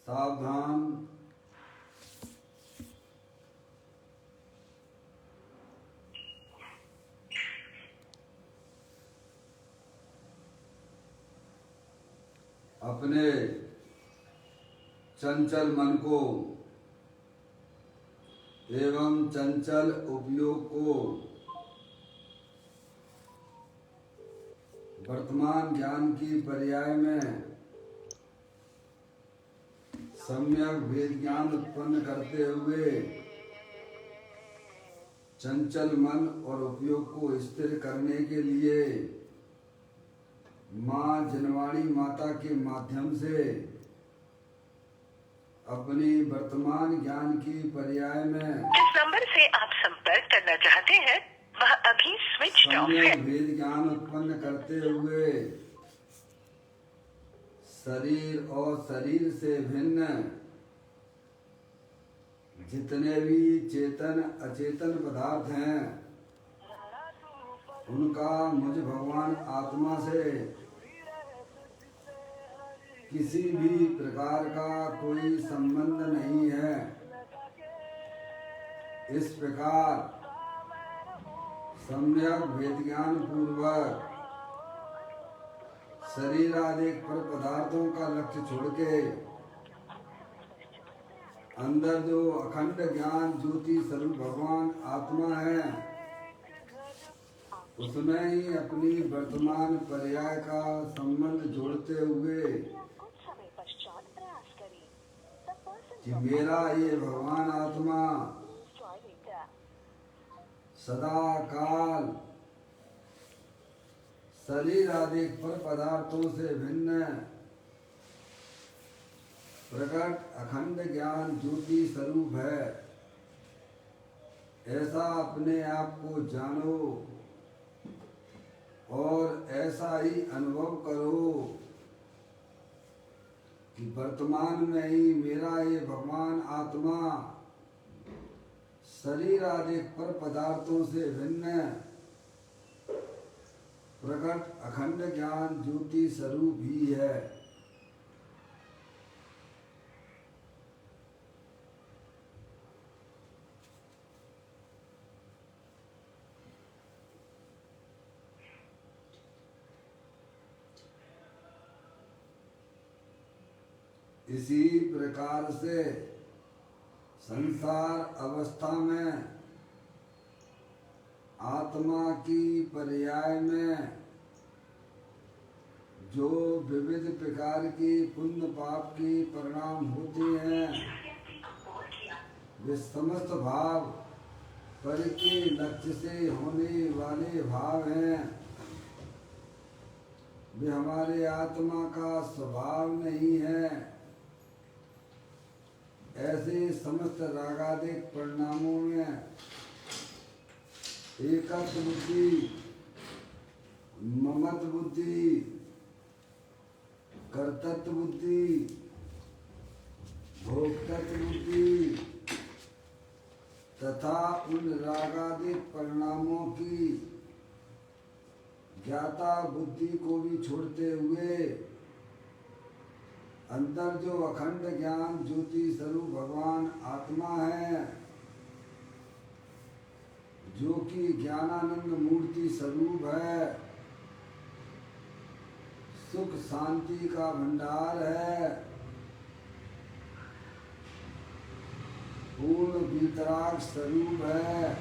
सावधान। अपने चंचल मन को एवं चंचल उपयोग को वर्तमान ज्ञान की पर्याय में सम्यक वेद ज्ञान उत्पन्न करते हुए चंचल मन और उपयोग को स्थिर करने के लिए माँ जनवाणी माता के माध्यम से अपनी वर्तमान ज्ञान की पर्याय में जिस नंबर से आप संपर्क करना चाहते हैं वह अभी स्विच ऑफ है। वेद ज्ञान उत्पन्न करते हुए शरीर और शरीर से भिन्न जितने भी चेतन अचेतन पदार्थ हैं उनका मुझ भगवान आत्मा से किसी भी प्रकार का कोई संबंध नहीं है। इस प्रकार सम्यक वेद ज्ञान पूर्वक शरीर आदि पर पदार्थों का लक्ष्य छोड़ के अंदर जो अखंड ज्ञान ज्योति स्वरूप भगवान आत्मा है उसमें ही अपनी वर्तमान पर्याय का संबंध जोड़ते हुए कि मेरा ये भगवान आत्मा सदा काल शरीर आदि पर पदार्थों से भिन्न प्रकट अखंड ज्ञान ज्योति स्वरूप है। ऐसा अपने आप को जानो और ऐसा ही अनुभव करो कि वर्तमान में ही मेरा ये भगवान आत्मा शरीर आदि पर पदार्थों से भिन्न प्रकट अखंड ज्ञान ज्योति स्वरूप ही है। इसी प्रकार से संसार अवस्था में आत्मा की पर्याय में जो विविध प्रकार की पुण्य पाप की परिणाम होते हैं वे समस्त भाव पर के लक्ष्य से होने वाले भाव हैं। वे हमारे आत्मा का स्वभाव नहीं है। ऐसे समस्त रागादिक परिणामों में एकत्व बुद्धि, ममत्व बुद्धि, कर्तृत्व बुद्धि, भोक्तृत्व बुद्धि तथा उन रागादिक परिणामों की ज्ञाता बुद्धि को भी छोड़ते हुए अंदर जो अखंड ज्ञान ज्योति स्वरूप भगवान आत्मा है जो कि ज्ञानानंद मूर्ति स्वरूप है, सुख शांति का भंडार है, पूर्ण वितराग स्वरूप है।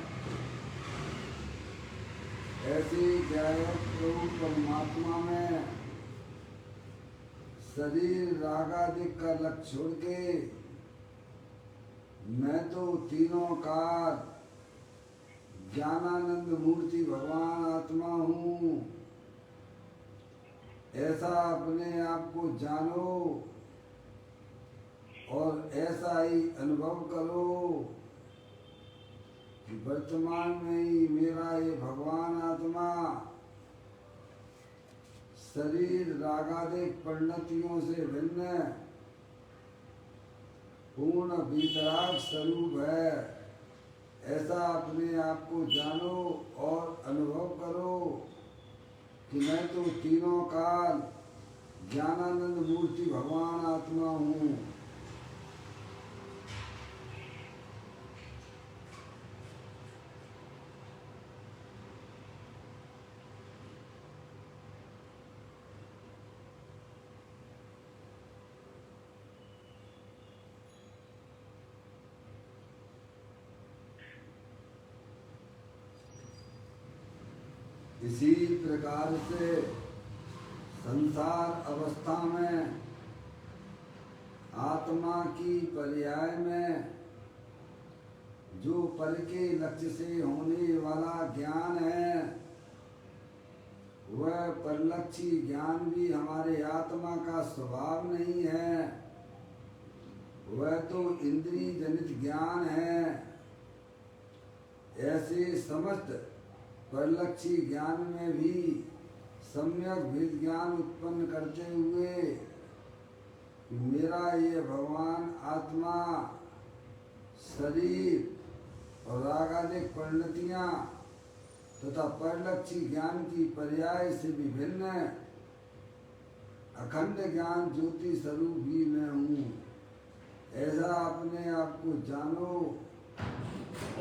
ऐसे ज्ञायक प्रभु परमात्मा में शरीर रागादिक का लक्ष्य छोड़ के मैं तो तीनों काल ज्ञानानंद मूर्ति भगवान आत्मा हूँ। ऐसा अपने आप को जानो और ऐसा ही अनुभव करो कि वर्तमान में ही मेरा ये भगवान आत्मा शरीर रागादिक परिणतियों से भिन्न पूर्ण वितराग स्वरूप है। ऐसा अपने आप को जानो और अनुभव करो कि मैं तो तीनों काल ज्ञानानंद मूर्ति भगवान आत्मा हूँ। इसी प्रकार से संसार अवस्था में आत्मा की पर्याय में जो पर के लक्ष्य से होने वाला ज्ञान है, वह परलक्षी ज्ञान भी हमारे आत्मा का स्वभाव नहीं है, वह तो इंद्रिय जनित ज्ञान है। ऐसे समस्त परलक्षी ज्ञान में भी सम्यक भेद ज्ञान उत्पन्न करते हुए मेरा ये भगवान आत्मा शरीर और रागादिक परिणतियाँ तथा परलक्षी ज्ञान की पर्याय से विभिन्न अखंड ज्ञान ज्योति स्वरूप ही मैं हूँ। ऐसा अपने आप को जानो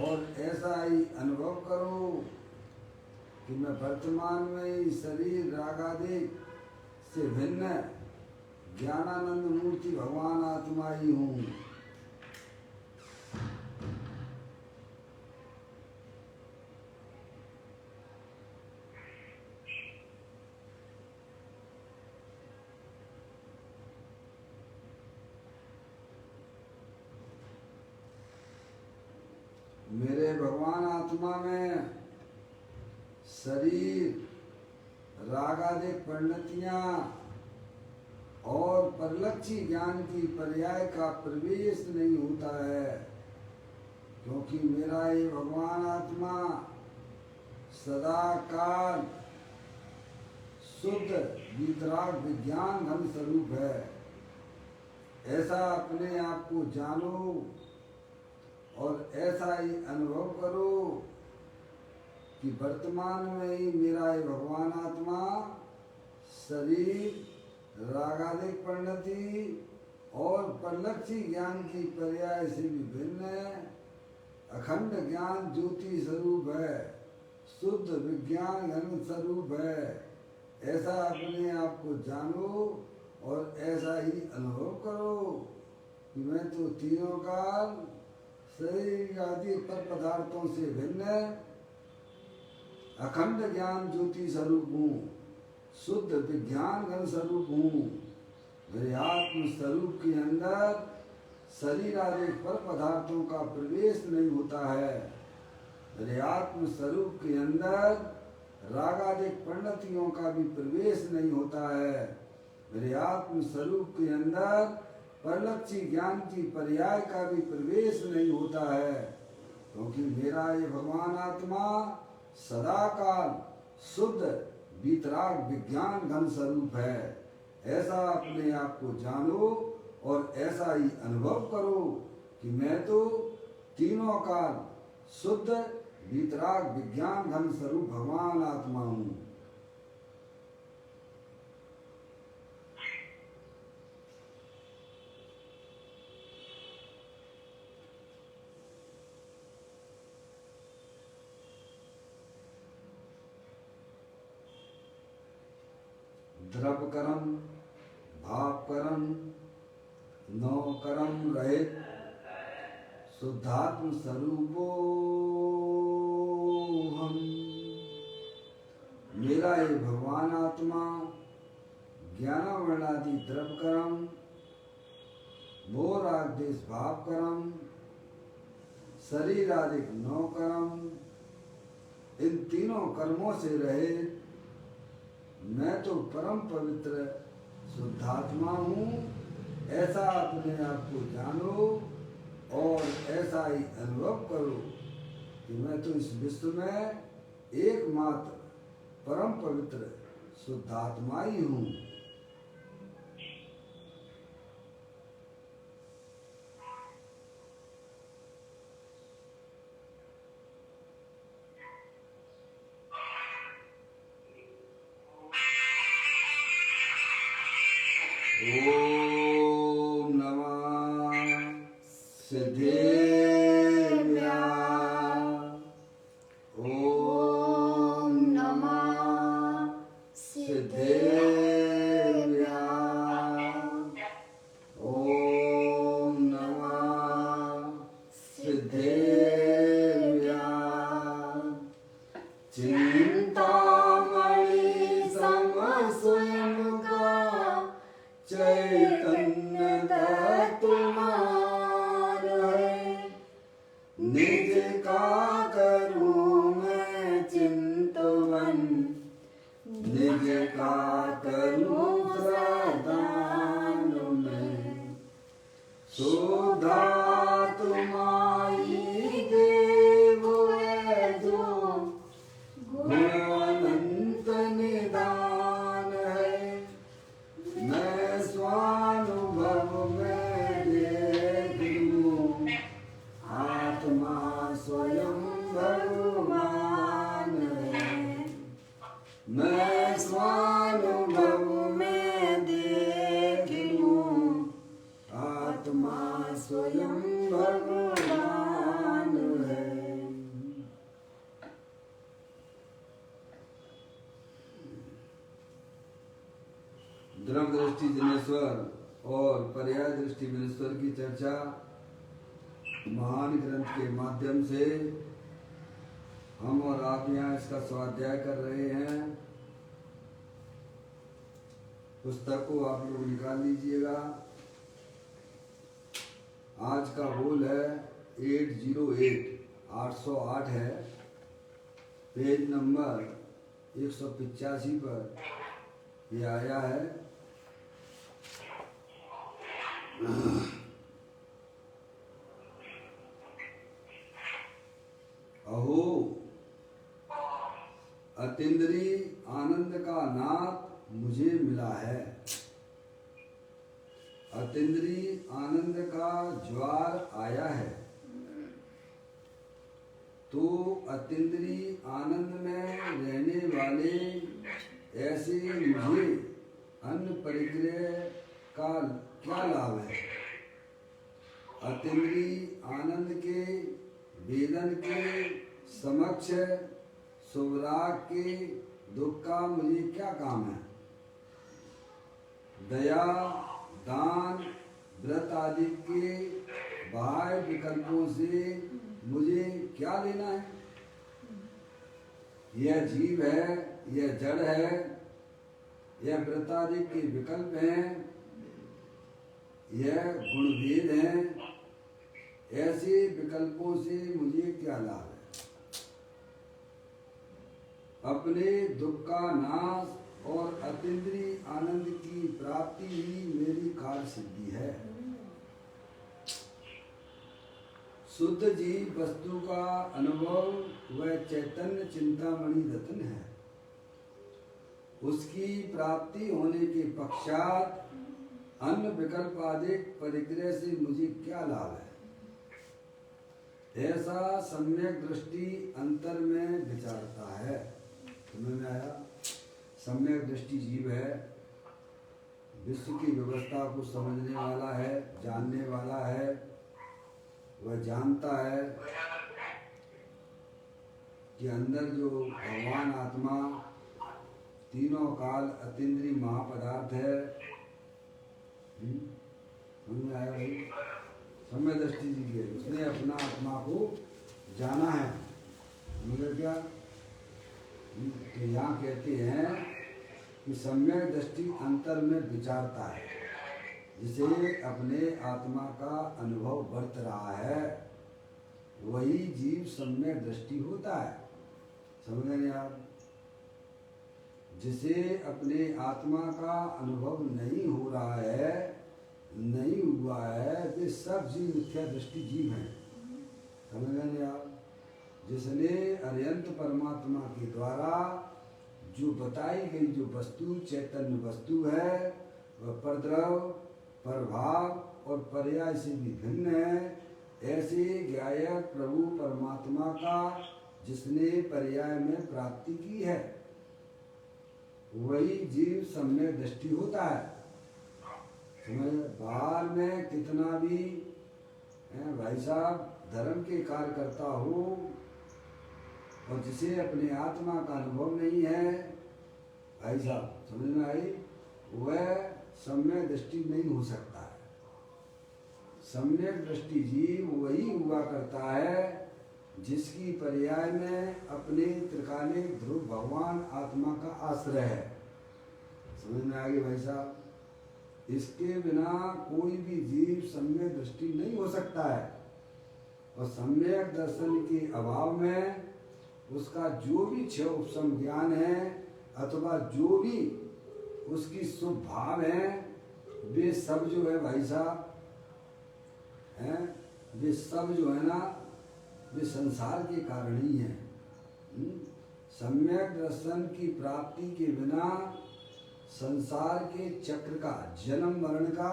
और ऐसा ही अनुभव करो कि मैं वर्तमान में ही शरीर रागादिक से भिन्न ज्ञानानंद मूर्ति भगवान आत्मा ही हूँ। मेरे भगवान आत्मा में शरीर रागादिक परिणतियाँ और परलक्षी ज्ञान की पर्याय का प्रवेश नहीं होता है, क्योंकि मेरा ये भगवान आत्मा सदा काल शुद्ध वितराग विज्ञान घन स्वरूप है। ऐसा अपने आप को जानो और ऐसा ही अनुभव करो कि वर्तमान में ही मेरा ये भगवान आत्मा शरीर रागादिक परिणति और परलक्षी ज्ञान की पर्याय से विभिन्न अखंड ज्ञान ज्योति स्वरूप है, शुद्ध विज्ञान घन स्वरूप है। ऐसा अपने आप को जानो और ऐसा ही अनुभव करो कि मैं तो तीनों काल शरीर आदि पर पदार्थों से भिन्न अखंड ज्ञान ज्योति स्वरूप हूँ, शुद्ध विज्ञान घन स्वरूप हूँ। मेरे आत्म स्वरूप के अंदर शरीर आदि पर पदार्थों का प्रवेश नहीं होता है। मेरे आत्म स्वरूप के अंदर रागादिक परिणतियों का भी प्रवेश नहीं होता है। मेरे आत्म स्वरूप के अंदर परलक्षी ज्ञान की पर्याय का भी प्रवेश नहीं होता है, क्योंकि मेरा ये भगवान आत्मा सदा काल शुद्ध वितराग विज्ञान घन स्वरूप है। ऐसा अपने आप को जानो और ऐसा ही अनुभव करो कि मैं तो तीनों काल शुद्ध वितराग विज्ञान घन स्वरूप भगवान आत्मा हूँ। द्रव कर्म भाव कर्म नौ कर्म रहित शुद्धात्म स्वरूपो हम। मेरा ये भगवान आत्मा ज्ञान वर्णादि द्रव कर्म मोह राग देश भाव कर्म शरीर आदि नौ कर्म, इन तीनों कर्मों से रहे मैं तो परम पवित्र शुद्धात्मा हूँ। ऐसा अपने आप को जानो और ऐसा ही अनुभव करो कि मैं तो इस विश्व में एकमात्र परम पवित्र शुद्धात्मा ही हूँ। ओम नमः सिद्धेभ्यः। ओम नमः सिद्धेभ्यः। ओम नमः सिद्धेभ्यः। चिंता चैतन्य तत्वमान है। निज का करूं मैं चिंतवन, निज का करूं प्रदान में। शोधा तुम्हारी देव है जो गुणानंत निदान है। मैं स्वानुभव में देख लूं, आत्मा स्वयं भगवान है। मैं स्वानुभव में देख लूं, आत्मा स्वयं भगवान है। द्रव दृष्टि जनेश्वर और पर्याय दृष्टि विनेश्वर की चर्चा महान ग्रंथ के माध्यम से हम और आप यहाँ इसका स्वाध्याय कर रहे हैं। पुस्तक को आप लोग निकाल लीजिएगा। आज का बोल है 808 है, पेज नंबर 185 पर ये आया है। अहो अतीन्द्रिय आनंद का नाथ मुझे मिला है। अतीन्द्रिय आनंद का ज्वार आया है, तो अतीन्द्रिय आनंद में रहने वाले ऐसे मुझे अन्य परिग्रह का क्या लाभ है। अतीन्द्रिय आनंद के वेदन के समक्ष सुवराग के दुख का मुझे क्या काम है। दया दान व्रत आदि के बाह्य विकल्पों से मुझे क्या लेना है। यह जीव है, यह जड़ है, यह व्रत आदि के विकल्प हैं, यह गुणभेद हैं। ऐसे विकल्पों से मुझे क्या लाभ है। अपने दुख का नाश और अतीन्द्रिय आनंद की प्राप्ति ही मेरी कार्य सिद्धि है। शुद्ध जीव वस्तु का अनुभव वह चैतन्य चिंतामणि रत्न है। उसकी प्राप्ति होने के पश्चात अन्य विकल्प आदि परिग्रह से मुझे क्या लाभ है। ऐसा सम्यक दृष्टि अंतर में विचारता है। समझ में आया। सम्यक दृष्टि जीव है, विश्व की व्यवस्था को समझने वाला है, जानने वाला है। वह जानता है कि अंदर जो भगवान आत्मा तीनों काल अतीन्द्रिय महापदार्थ है। समझ में आया भाई। समय दृष्टि दी है, उसने अपना आत्मा को जाना है। मगर क्या तो यहाँ कहते हैं कि सम्यक दृष्टि अंतर में विचारता है, जिसे अपने आत्मा का अनुभव बरत रहा है, वही जीव सम्यक दृष्टि होता है। समझ नहीं आप। जिसे अपने आत्मा का अनुभव नहीं हो रहा है, नहीं हुआ है, वे सब जीव मिथ्या दृष्टि जीव हैं। समझ नहीं आप। जिसने अरिहंत परमात्मा के द्वारा जो बताई गई जो वस्तु चैतन्य वस्तु है, वह परद्रव प्रभाव और पर्याय से भी भिन्न है। ऐसे ज्ञायक प्रभु परमात्मा का जिसने पर्याय में प्राप्ति की है, वही जीव सम्यक दृष्टि होता है। समझ। बाहर में कितना भी भाई साहब धर्म के कार्य करता हो और जिसे अपने आत्मा का अनुभव नहीं है, भाई साहब समझ में आई, वह सम्यक दृष्टि नहीं हो सकता है। सम्यक दृष्टि जीव वही हुआ करता है जिसकी पर्याय में अपने त्रिकालिक ध्रुव भगवान आत्मा का आश्रय है। समझ में आ गई भाई साहब। इसके बिना कोई भी जीव सम्यक दृष्टि नहीं हो सकता है। और सम्यक दर्शन के अभाव में उसका जो भी क्षय उपशम ज्ञान है अथवा जो भी उसकी शुभ भाव है वे सब जो है भाई साहब हैं, वे सब जो है ना वे संसार के कारण ही हैं। सम्यक दर्शन की प्राप्ति के बिना संसार के चक्र का जन्म मरण का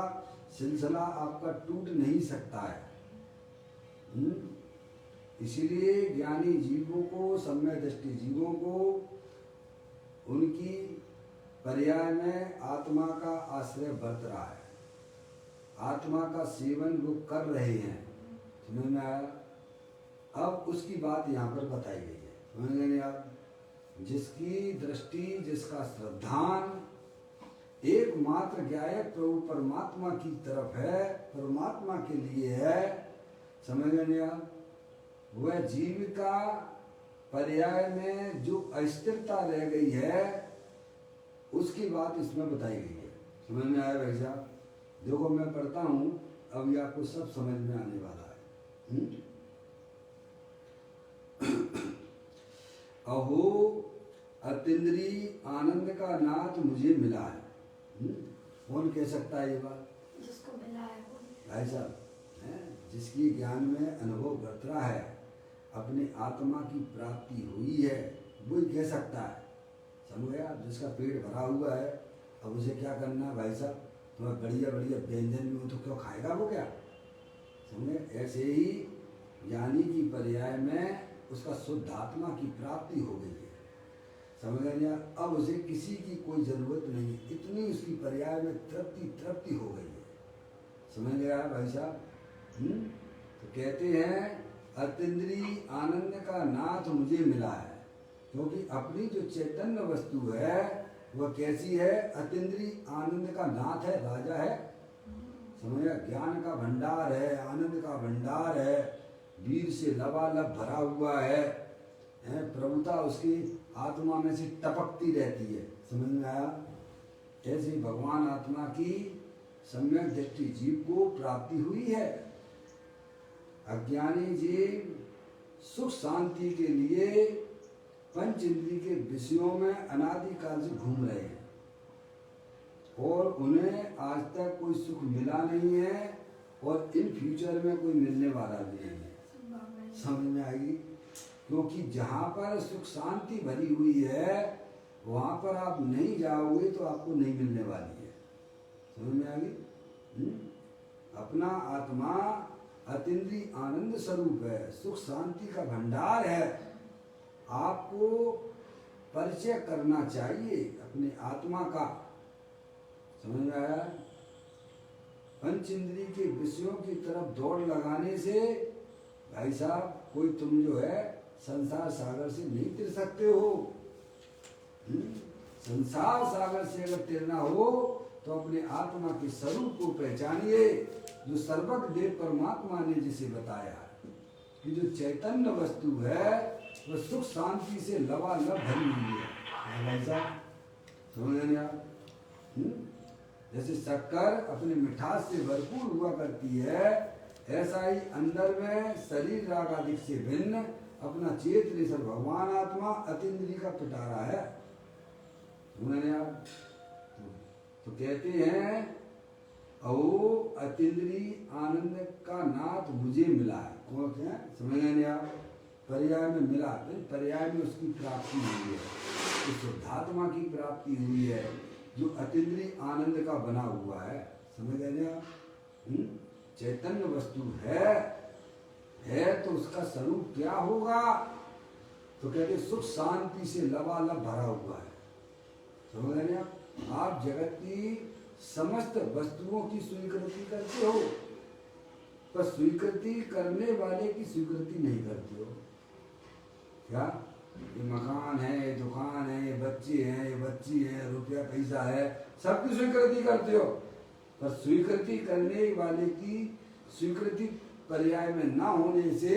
सिलसिला आपका टूट नहीं सकता है। इसीलिए ज्ञानी जीवों को, सम्यक दृष्टि जीवों को उनकी पर्याय में आत्मा का आश्रय बरत रहा है, आत्मा का सेवन वो कर रहे हैं। समझ में आया? अब उसकी बात यहाँ पर बताई गई है, समझ गए आप? जिसकी दृष्टि, जिसका श्रद्धान एकमात्र ज्ञायक प्रभु परमात्मा की तरफ है, परमात्मा के लिए है, समझ गए आप? वह जीव का पर्याय में जो अस्थिरता रह गई है उसकी बात इसमें बताई गई है। समझ में आया भाई साहब? देखो मैं पढ़ता हूँ, अभी आपको सब समझ में आने वाला है। अहो अतीन्द्रिय आनंद का नाथ मुझे मिला है। कौन कह सकता है ये बात? जिसको मिला है भाई साहब, जिसकी ज्ञान में अनुभव बरत रहा है, अपने आत्मा की प्राप्ति हुई है, वो ही कह सकता है। समझे आप? जिसका पेट भरा हुआ है, अब उसे क्या करना है भाई साहब? तुम्हें बढ़िया बढ़िया व्यंजन भी हो तो क्यों खाएगा वो? क्या समझे? ऐसे ही ज्ञानी की पर्याय में उसका शुद्ध आत्मा की प्राप्ति हो गई है। समझ गए? अब उसे किसी की कोई जरूरत नहीं है, इतनी उसकी पर्याय में तृप्ति हो गई है। समझ गया भाई साहब? तो कहते हैं अतीन्द्रिय आनंद का नाथ मुझे मिला है, क्योंकि अपनी जो चैतन्य वस्तु है वह कैसी है? अतीन्द्रिय आनंद का नाथ है, राजा है। समझ? ज्ञान का भंडार है, आनंद का भंडार है, वीर से लबालब भरा हुआ है, प्रभुता उसकी आत्मा में से टपकती रहती है। समझ में आया? ऐसे भगवान आत्मा की सम्यक दृष्टि जीव को प्राप्ति हुई है। अज्ञानी जीव सुख शांति के लिए पंच इंद्रिय के विषयों में अनादिकाल से घूम रहे हैं और उन्हें आज तक कोई सुख मिला नहीं है और इन फ्यूचर में कोई मिलने वाला भी नहीं है। समझ में आएगी? क्योंकि जहाँ पर सुख शांति भरी हुई है वहाँ पर आप नहीं जाओगे तो आपको नहीं मिलने वाली है। समझ में आएगी? अपना आत्मा अतीन्द्रिय आनंद स्वरूप है, सुख शांति का भंडार है। आपको परिचय करना चाहिए अपने आत्मा का। समझ में आया? पंच इंद्रिय के विषयों की तरफ दौड़ लगाने से भाई साहब कोई तुम जो है संसार सागर से नहीं तिर सकते हो। संसार सागर से अगर तिरना हो तो अपने आत्मा के स्वरूप को पहचानिए, जो सर्वज्ञ देव परमात्मा ने जिसे बताया कि जो चैतन्य वस्तु है वह सुख शांति से लबालब भरी हुई है। ऐसा समझ आप? जैसे शक्कर अपने मिठास से भरपूर हुआ करती है, ऐसा ही अंदर में शरीर राग आदि से भिन्न अपना चेतन भगवान आत्मा अतीन्द्रिय का पिटारा है। समझ आप? तो कहते हैं ओ अतीन्द्रिय आनंद का नाथ मुझे मिला है। कौन क्या? समझ गए आप? पर्याय में मिला, पर्याय में उसकी प्राप्ति हुई है, उस शुद्धात्मा की प्राप्ति हुई है जो अतीन्द्रिय आनंद का बना हुआ है। समझ गए आप? चैतन्य वस्तु है तो उसका स्वरूप क्या होगा? तो कहते सुख शांति से लबालब भरा हुआ है। समझ गए आप? आप जगत की समस्त वस्तुओं की स्वीकृति करते हो, पर स्वीकृति करने वाले की स्वीकृति नहीं करते हो। क्या? ये मकान है, ये दुकान है, ये बच्चे हैं, ये बच्ची है, रुपया पैसा है, सबकी स्वीकृति करते हो, पर स्वीकृति करने वाले की स्वीकृति पर्याय में ना होने से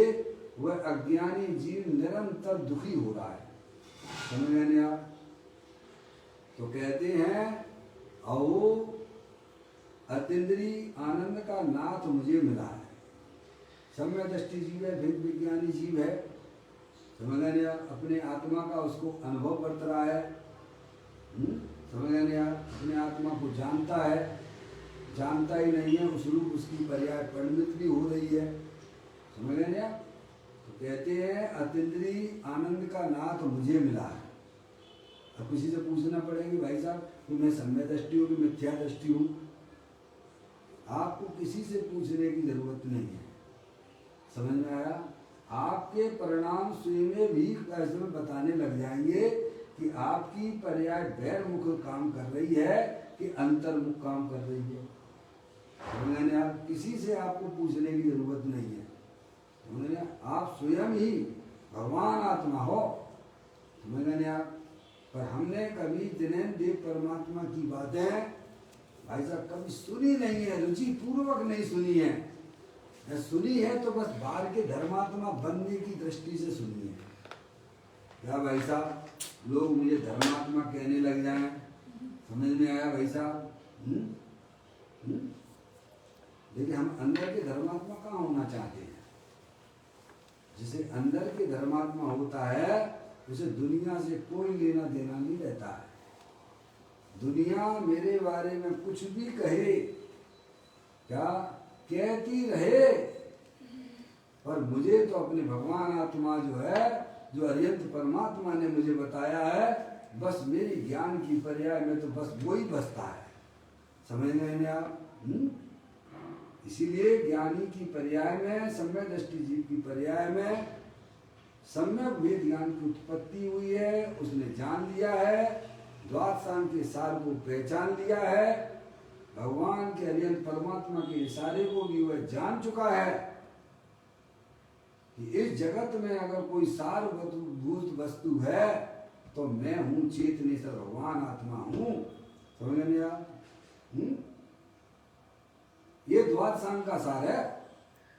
वह अज्ञानी जीव निरंतर दुखी हो रहा है। समझ गए आप? तो कहते हैं आओ अतीन्द्रिय आनंद का नाथ मुझे मिला है। सम्य दृष्टि जीव है, भेद विज्ञानी जीव है, समझ गए आप? अपने आत्मा का उसको अनुभव करता रहा है, समझ गए आप? अपने आत्मा को जानता है, जानता ही नहीं है, उस रूप उसकी पर्याय परिणित भी हो रही है, समझ गए आप? तो कहते हैं अतीन्द्रिय आनंद का नाथ मुझे मिला है। अब किसी से पूछना पड़ेगा भाई साहब कि मैं सम्य दृष्टि हूँ कि मिथ्या दृष्टि हूँ? आपको किसी से पूछने की जरूरत नहीं है, समझ में आया? आपके परिणाम स्वयं भी ऐसे में बताने लग जाएंगे कि आपकी पर्याय बहिर्मुख काम कर रही है कि अंतर्मुख काम कर रही है। समझ में? आप किसी से आपको पूछने की जरूरत नहीं है, समझ में? आप स्वयं ही भगवान आत्मा हो, समझ में आप? पर हमने कभी दिनेन देव परमात्मा की बातें भाई साहब कभी सुनी नहीं है, रुचि पूर्वक नहीं सुनी है। सुनी है तो बस बाहर के धर्मात्मा बनने की दृष्टि से सुनी है। क्या भाई साहब लोग मुझे धर्मात्मा कहने लग जाएं? समझ में आया भाई साहब? लेकिन हम अंदर के धर्मात्मा कहाँ होना चाहते हैं? जिसे अंदर के धर्मात्मा होता है उसे दुनिया से कोई लेना देना नहीं रहता है। दुनिया मेरे बारे में कुछ भी कहे, क्या कहती रहे, पर मुझे तो अपने भगवान आत्मा जो है, जो अरिहंत परमात्मा ने मुझे बताया है, बस मेरी ज्ञान की पर्याय में तो बस वही बसता है। समझ गए आप? इसीलिए ज्ञानी की पर्याय में, सम्य दृष्टि जीव की पर्याय में सम्यक वेद ज्ञान की उत्पत्ति हुई है। उसने जान लिया है, द्वादशांग के सार को पहचान लिया है, भगवान के अरिहंत परमात्मा के इशारे को भी वह जान चुका है कि इस जगत में अगर कोई सारभूत वस्तु है तो मैं हूं, चेतनेश्वर भगवान आत्मा हूं। समझ गए आप? ये द्वादशांग का सार है।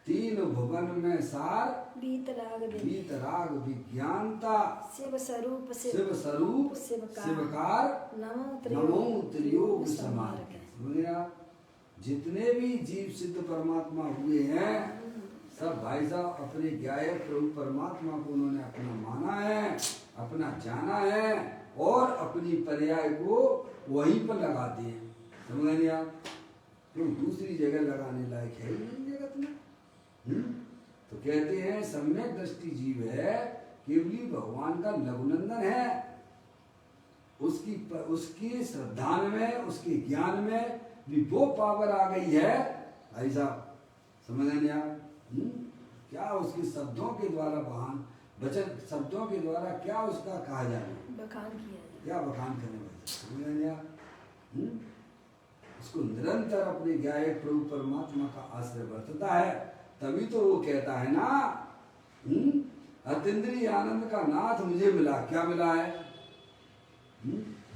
तीन भुवन में सार वीतराग विज्ञानता शिव स्वरूप शिवकार नमो त्रियोग समार्ग। जितने भी जीव सिद्ध परमात्मा हुए हैं सब भाई साहब अपने ज्ञायक प्रभु परमात्मा को उन्होंने अपना माना है, अपना जाना है और अपनी पर्याय को वहीं पर लगाते हैं। समझ गए आप? क्यों दूसरी जगह लगाने लायक है नहीं जगत में। तो कहते हैं सम्यक दृष्टि जीव है, केवली भगवान का लघुनंदन है। उसकी श्रद्धा में, उसके ज्ञान में भी वो पावर आ गई है भाई साहब। समझ गए आप? क्या उसके शब्दों के द्वारा बयान, वचन शब्दों के द्वारा क्या उसका कहा जाए, बखान किया जाए, क्या बखान करने वाले। समझ गए आप? उसको निरंतर अपने ज्ञायक प्रभु परमात्मा का आश्रय बरतता है, तभी तो वो कहता है ना, अतीन्द्रिय आनंद का नाथ मुझे मिला। क्या मिला है?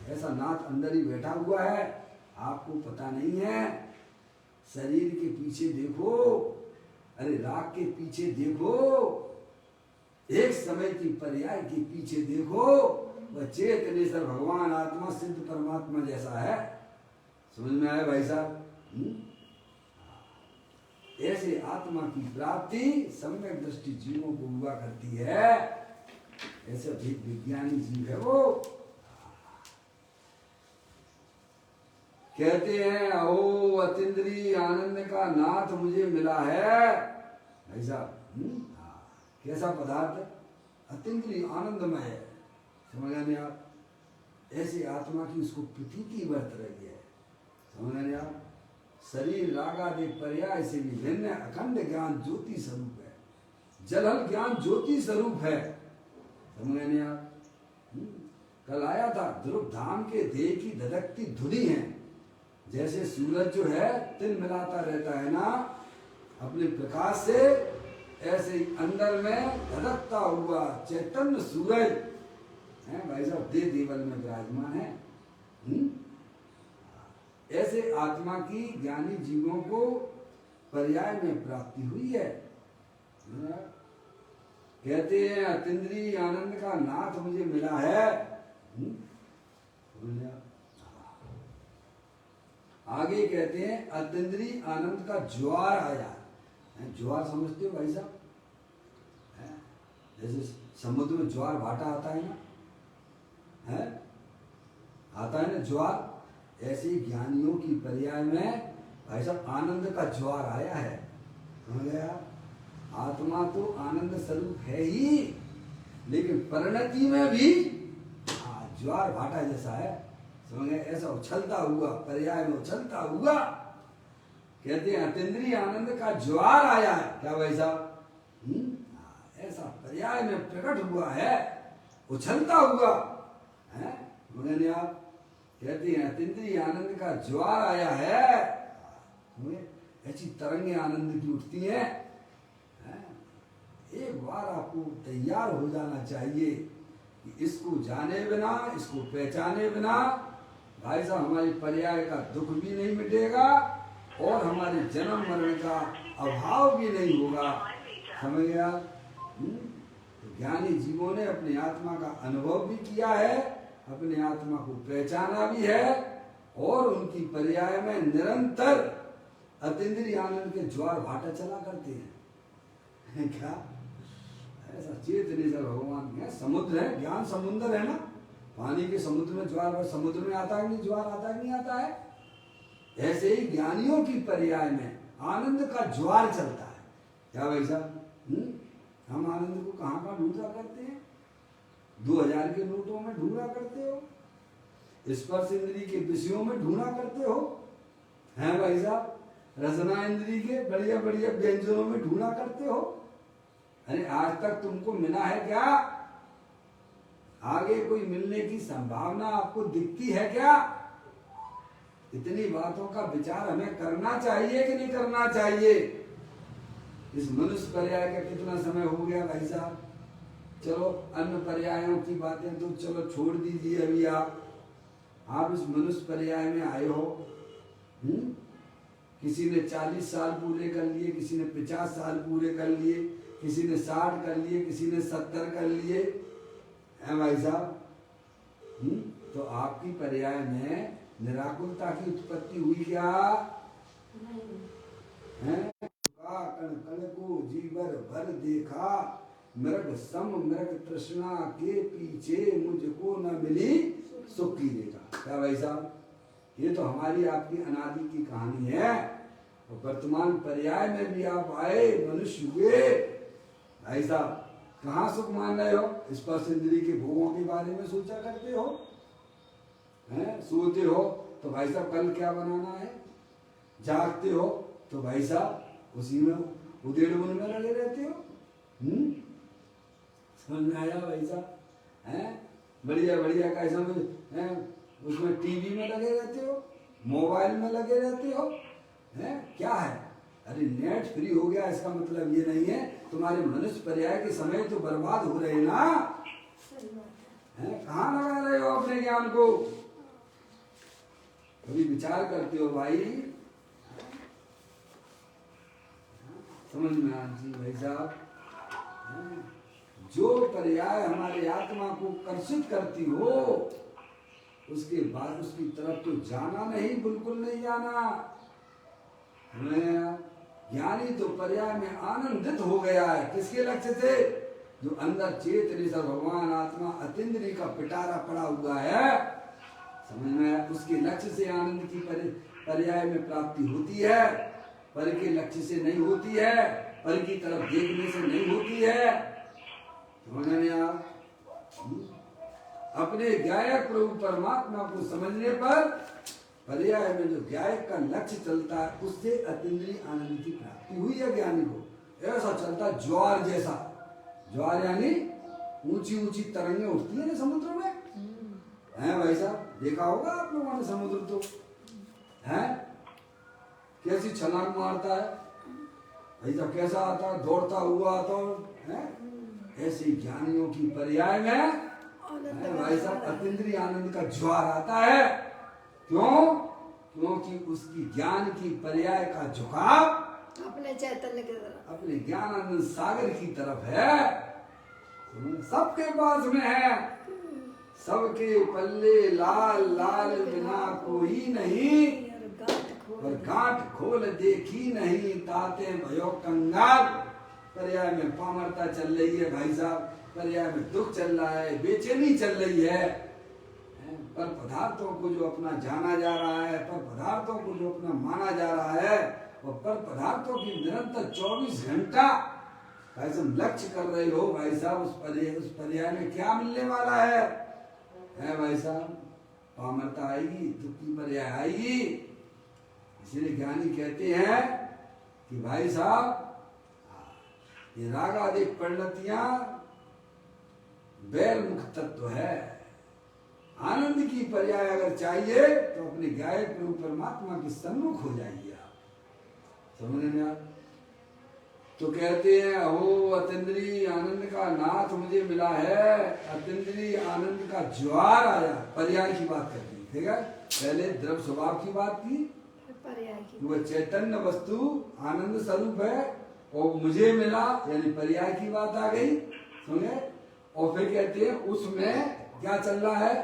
ऐसा नाथ अंदर ही बैठा हुआ है, आपको पता नहीं है। शरीर के पीछे देखो, अरे राग के पीछे देखो, एक समय की पर्याय के पीछे देखो, वह चेतनेश्वर भगवान आत्मा सिद्ध परमात्मा जैसा है। समझ में आया भाई साहब? ऐसे आत्मा की प्राप्ति सम्यक दृष्टि जीवों को हुआ करती है। ऐसे विज्ञानी जीव है वो। कहते हैं ओ अतीन्द्रिय आनंद का नाथ मुझे मिला है। ऐसा कैसा पदार्थ? अतीन्द्रिय आनंदमय है। समझ गए आप? ऐसी आत्मा की उसको प्रतीति बरत रही है। समझ गए आप? शरीर रागादि पर्याय से भी भिन्न अखंड ज्ञान ज्योति स्वरूप है। जलहल ज्ञान ज्योति स्वरूप है। समझ गए आप? कल आया था ध्रुव धाम के देह की धधकती धुनी है। जैसे सूरज जो है तिल मिलाता रहता है ना अपने प्रकाश से, ऐसे ही अंदर में धधकता हुआ चैतन्य सूरज है भाई साहब, देह देवल में विराजमान है। ऐसे आत्मा की ज्ञानी जीवों को पर्याय में प्राप्ति हुई है। कहते हैं अतीन्द्रिय आनंद का नाथ मुझे मिला है। आगे कहते हैं अतीन्द्रिय आनंद का ज्वार आया है। ज्वार समझते हो भाई साहब? हैं? जैसे समुद्र में ज्वार भाटा आता है ना, है आता है ना ज्वार, ऐसे ही ज्ञानियों की पर्याय में भाई साहब आनंद का ज्वार आया है। समझ गया? आत्मा तो आनंद स्वरूप है ही, लेकिन परिणति में भी ज्वार भाटा जैसा है। समझ गए? ऐसा उछलता हुआ, पर्याय में उछलता हुआ, कहते हैं अतीन्द्रिय आनंद का ज्वार आया है। क्या भाई साहब? ऐसा पर्याय में प्रकट हुआ है, उछलता हुआ है। मगर आप कहते हैं अतीन्द्रिय आनंद का ज्वार आया है, ऐसी तरंगे आनंद की उठती हैं। एक बार आपको तैयार हो जाना चाहिए कि इसको जाने बिना, इसको पहचाने बिना भाई साहब हमारी पर्याय का दुख भी नहीं मिटेगा और हमारे जन्म मरण का अभाव भी नहीं होगा। समझ गया? तो ज्ञानी जीवों ने अपनी आत्मा का अनुभव भी किया है, अपनी आत्मा को पहचाना भी है और उनकी पर्याय में निरंतर अतीन्द्रिय आनंद के ज्वार भाटा चला करते हैं। क्या ऐसा चेतने से भगवान है, समुद्र है, ज्ञान समुद्र है ना, पानी के समुद्र में ज्वार, समुद्र में आता है नहीं ज्वार, आता है नहीं आता है। ऐसे ही ज्ञानियों की पर्याय में आनंद का ज्वार चलता है। क्या भाई साहब? हम आनंद को कहाँ कहाँ ढूंढा करते हैं? 2000 के नोटों में ढूंढा करते हो, स्पर्श इंद्रिय के विषयों में ढूंढा करते हो, हैं भाई साहब? रसना इंद्रिय के बढ़िया बढ़िया व्यंजनों में ढूंढा करते हो। अरे आज तक तुमको मिला है क्या? आगे कोई मिलने की संभावना आपको दिखती है क्या? इतनी बातों का विचार हमें करना चाहिए कि नहीं करना चाहिए? इस मनुष्य पर्याय का कितना समय हो गया भाई साहब? चलो अन्य पर्यायों की बातें तो चलो छोड़ दीजिए अभी। आप इस मनुष्य पर्याय में आए हो। किसी ने 40 साल पूरे कर लिए, किसी ने 50 साल पूरे कर लिए, किसी ने 60 कर लिए, किसी ने 70 कर लिए, है भाई साहब? तो आपकी पर्याय में निराकुलता की उत्पत्ति हुई क्या? कण कण को जीवर भर देखा, मृग सम मृग तृष्णा के पीछे मुझको न मिली सुख की देखा। क्या भाई साहब? ये तो हमारी आपकी अनादि की कहानी है। और वर्तमान पर्याय में भी आप आए, मनुष्य हुए भाई साहब, कहाँ सुख मान रहे हो? स्पर्श इंद्रिय के भोगों के बारे में सोचा करते हो, हैं? सोते हो तो भाई साहब कल क्या बनाना है, जागते हो तो भाई साहब उसी में उधेड़ बुन में लगे रहते हो। समझ में आया भाई साहब? हैं? बढ़िया बढ़िया कैसा में उसमें टीवी में लगे रहते हो, मोबाइल में लगे रहते हो, हैं? क्या है? अरे नेट फ्री हो गया, इसका मतलब ये नहीं है तुम्हारे मनुष्य पर्याय के समय तो बर्बाद हो रहे ना, हैं? कहाँ लगा रहे हो अपने ज्ञान को? कभी विचार करते हो भाई? समझ में आना चाहिए भाई साहब। जो पर्याय हमारे आत्मा को कर्षित करती हो उसके बाद उसकी तरफ तो जाना नहीं, बिल्कुल नहीं जाना। ज्ञानी तो पर्याय में आनंदित हो गया है। किसके लक्ष्य से? जो अंदर चेतन से भगवान आत्मा अतीन्द्रिय का पिटारा पड़ा हुआ है, समझ में, उसके लक्ष्य से आनंद की पर्याय में प्राप्ति होती है, पर के लक्ष्य से नहीं होती है, पर की तरफ देखने से नहीं होती है। आप अपने गायक प्रभु परमात्मा को समझने पर पर्याय में जो गायक का लक्ष्य चलता है उससे अतीन्द्रिय आनंद की प्राप्ति हुई है ज्ञानी को। ऐसा चलता ज्वार जैसा। ज्वार यानी ऊंची ऊंची तरंगें उठती है ना समुद्र में, हैं भाई साहब? देखा होगा आप लोगों ने समुद्र तो, हैं? कैसी छलांग मारता है भाई साहब, कैसा आता है, दौड़ता हुआ आता है। ऐसे ज्ञानियों की पर्याय में भाई साहब अतीन्द्रिय आनंद का ज्वार आता है। क्यों? क्योंकि उसकी ज्ञान की पर्याय का झुकाव अपने चैतन्य की तरफ, अपने ज्ञानानंद सागर की तरफ है। सबके पास में है, सबके पल्ले लाल लाल बिना कोई नहीं। और गांठ खोल देखी नहीं ताते भयो कंगाल। पर्याय में पामरता चल रही है भाई साहब, पर्याय में दुख चल रहा है, बेचैनी चल रही है। पर पदार्थों को जो अपना जाना जा रहा है, पर पदार्थों को जो अपना माना जा रहा है, और पर पदार्थों की निरंतर 24 घंटा भाई साहब लक्ष्य कर रहे हो भाई साहब, उस पर्याय में क्या मिलने वाला है भाई साहब? पामरता आएगी, दुख की पर्याय आएगी। इसलिए ज्ञानी कहते हैं कि भाई साहब ये रागादिक परिणतियां बैर मुख तत्व है। आनंद की पर्याय अगर चाहिए तो अपने गायक प्रभु परमात्मा के सम्मुख हो जाइए आप। समझ में आप? तो कहते हैं अहो अतीन्द्रिय आनंद का नाथ मुझे मिला है, अतीन्द्रिय आनंद का ज्वार आया। पर्याय की बात करती है, ठीक है? पहले द्रव्य स्वभाव की बात की, पर्याय की वह चैतन्य वस्तु आनंद स्वरूप है और मुझे मिला, यानी पर्याय की बात आ गई। समझे? और फिर कहते हैं उसमें क्या चल रहा है?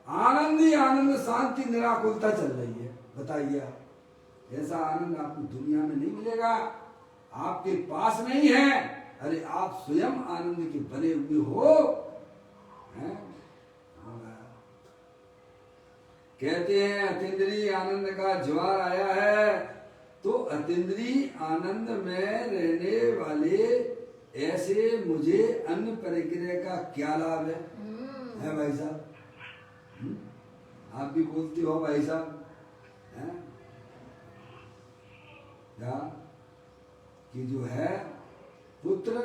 आनंद ही आनंद, शांति निराकुलता चल रही है। बताइए आप, ऐसा आनंद आपको दुनिया में नहीं मिलेगा, आपके पास नहीं है। अरे आप स्वयं आनंद के बने हुए हो, हैं? कहते हैं अतीन्द्रिय आनंद का ज्वार आया है। तो अतीन्द्रिय आनंद में रहने वाले ऐसे मुझे अन्य परिग्रह का क्या लाभ है भाई साहब? आप भी बोलते हो भाई साहब, हैं? क्या कि जो है पुत्र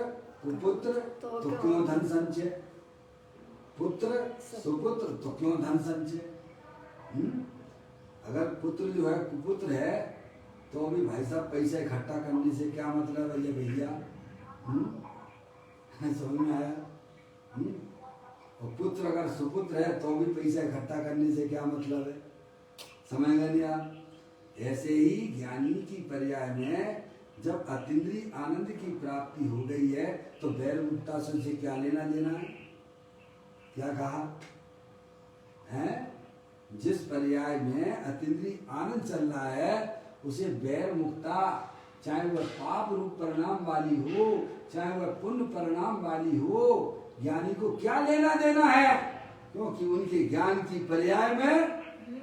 कुपुत्र तो क्यों धन संचय, पुत्र सुपुत्र तो क्यों धन संचय? अगर पुत्र जो है कुपुत्र है तो अभी भाई साहब पैसा इकट्ठा करने से क्या मतलब है ये भैया? समझ में आया? और पुत्र अगर सुपुत्र है तो भी पैसा इकट्ठा करने से क्या मतलब है? समझ गए नहीं आप? ऐसे ही ज्ञानी की पर्याय में जब अतीन्द्रिय आनंद की प्राप्ति हो गई है तो बैर मुक्ता से क्या लेना देना है? क्या कहा है? जिस पर्याय में अतीन्द्रिय आनंद चल रहा है उसे बैर मुक्ता, चाहे वह पाप रूप परिणाम वाली हो चाहे वह पुण्य परिणाम वाली हो, ज्ञानी को क्या लेना देना है? क्योंकि उनके ज्ञान की पर्याय में